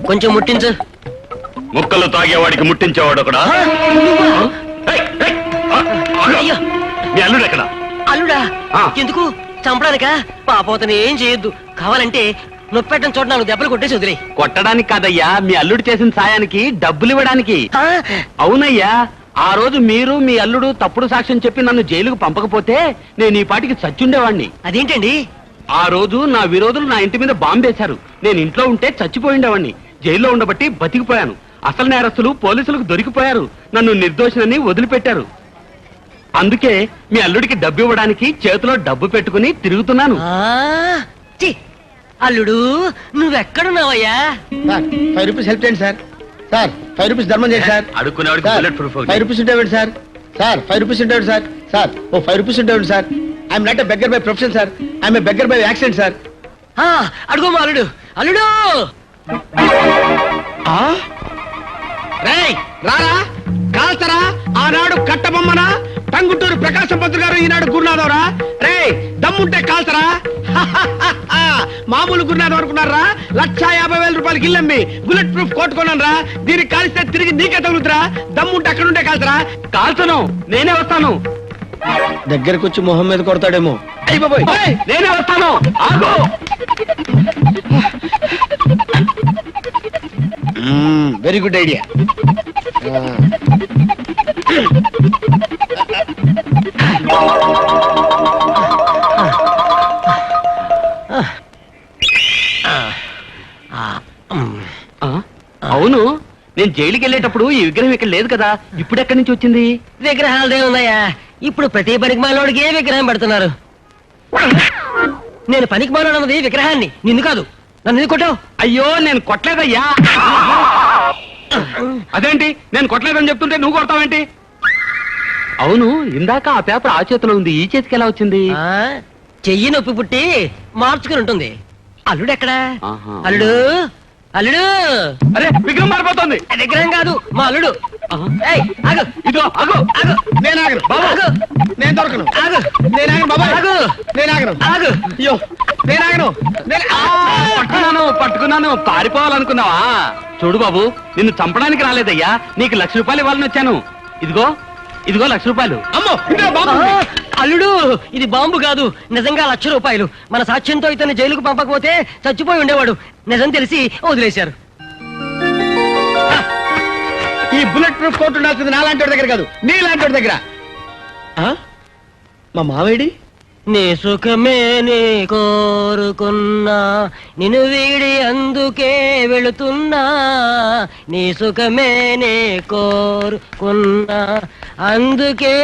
Speaker 2: కొంచెం ముట్టించు.
Speaker 4: ముక్కలు తాగేవాడికి ముట్టించేవాడు ఒకడా? మీ అల్లుడు ఎక్కడ?
Speaker 2: అల్లుడా? ఎందుకు?
Speaker 19: చంపడానికా? పాపం అతను ఏం చేయొద్దు. కావాలంటే నొప్పెట్టని చోట 4 దెబ్బలు కొట్టేసి వదిలే.
Speaker 20: కొట్టడానికి కాదయ్యా, మీ అల్లుడు చేసిన సాయానికి డబ్బులు ఇవ్వడానికి. అవునయ్యా, ఆ రోజు మీరు మీ అల్లుడు తప్పుడు సాక్ష్యం చెప్పి నన్ను జైలుకు పంపకపోతే నేను ఈ పాటికి చచ్చుండేవాణ్ణి.
Speaker 19: అదేంటండి?
Speaker 20: ఆ రోజు నా విరోధులు నా ఇంటి మీద బాంబేశారు. నేను ఇంట్లో ఉంటే చచ్చిపోయిండేవాణ్ణి. జైల్లో ఉండబట్టి బతికిపోయాను. అసలు నేరస్తులు పోలీసులకు దొరికిపోయారు. నన్ను నిర్దోషినని వదిలిపెట్టారు. అందుకే మీ అల్లుడికి డబ్బు ఇవ్వడానికి చేతిలో డబ్బు పెట్టుకుని తిరుగుతున్నాను.
Speaker 19: అల్లుడు నువ్వెక్కడున్నావయ్యా?
Speaker 21: సార్ 5 రూపీస్ హెల్ప్ చేయండి సార్. సార్ 5 రూపీస్ ధర్మం చేయండి సార్.
Speaker 20: అడుక్కునేవాడికి బుల్లెట్ ప్రూఫ్
Speaker 21: 5 రూపీస్ ఉంటాయండి సార్. సార్ 5 రూపీస్ ఉంటాయండి సార్. సార్ ఓ 5 రూపీస్ ఉంటాయండి sir. I'm not a beggar by profession sir. I'm a beggar by accident sir.
Speaker 19: అడుగు మా అల్లుడు. అల్లుడు
Speaker 21: రేయ్ రారా, కాల్చరా. ఆనాడు కట్టబొమ్మన టంగుటూరు ప్రకాశం పంతులు గారు, ఈనాడు గురునాథవరా. రే దమ్ముంటే కాల్చరా. మామూలు గురునాథం అనుకున్నారా? 1,50,000 రూపాయలకి ఇల్లమ్మి బుల్లెట్ ప్రూఫ్ కొట్టుకున్నాను రా. దీనికి కాల్స్తే తిరిగి నీకే తగులుతురా. దమ్ముంటే అక్కడుంటే కాల్చరా.
Speaker 20: కాల్చను, నేనే వస్తాను.
Speaker 21: దగ్గరకు వచ్చి మొహం మీద కొడతాడేమో. అయ్యి బాబోయ్,
Speaker 20: నేనే వస్తాను. ఆగు.
Speaker 21: Very good idea.
Speaker 20: అవును, నేను జైలుకి వెళ్ళేటప్పుడు ఈ విగ్రహం ఇక్కడ లేదు కదా, ఇప్పుడు ఎక్కడి నుంచి వచ్చింది?
Speaker 19: విగ్రహాలదే ఉన్నాయా? ఇప్పుడు ప్రతి పనికి మాలోడికి ఏ విగ్రహం పెడుతున్నారు. నేను పనికి మాలోన్నది విగ్రహాన్ని, నిన్ను కాదు. నన్ను కొట్టావు.
Speaker 20: అయ్యో నేను కొట్టలేదయ్యా. అదేంటి నేను కొట్టలేదని చెప్తుంటే నువ్వు కొడతావేంటి? అవును, ఇందాక ఆ పేపర్ ఆ చేతిలో ఉంది, ఈ చేతికి ఎలా వచ్చింది?
Speaker 19: చెయ్యి నొప్పి పుట్టి మార్చుకుని ఉంటుంది. అల్లుడు ఎక్కడా? అల్లుడు, అల్లుడు.
Speaker 20: అరే విగ్రహం మారిపోతుంది.
Speaker 19: విగ్రహం కాదు, మా అల్లుడు. ఆగు.
Speaker 20: ఇదిగో ఆగు.
Speaker 21: ఆగు. నేను ఆగను బాబు. నేను దొరకను. ఆగు. నేను ఆగను బాబా. ఆగు. నేను ఆగను. ఆగు. అయ్యో నేను ఆగను.
Speaker 20: పట్టుకున్నాను. పారిపోవాలనుకున్నావా? చూడు బాబు, నిన్ను చంపడానికి రాలేదయ్యా, నీకు 1,00,000 రూపాయలు ఇవ్వాలని వచ్చాను. ఇదిగో 1,00,000 రూపాయలు.
Speaker 21: అమ్మో, బాబు.
Speaker 19: అల్లుడు, ఇది బాంబు కాదు, నిజంగా 1,00,000 రూపాయలు. మన సాక్ష్యంతో ఇతన్ని జైలుకు పంపకపోతే చచ్చిపోయి ఉండేవాడు. నిజం తెలిసి వదిలేశారు.
Speaker 21: ఈ బుల్లెట్ ప్రూఫ్ కోర్టు ఉండాల్సింది నాలాంటి దగ్గర కాదు, నీలాంటి దగ్గర. మా మావేడి?
Speaker 19: నీ సుఖమే నీ కోరుకున్నా, నిన్ను వీడి అందుకే వెళుతున్నా. నీ సుఖమే నీ కోరుకున్నా, అందుకే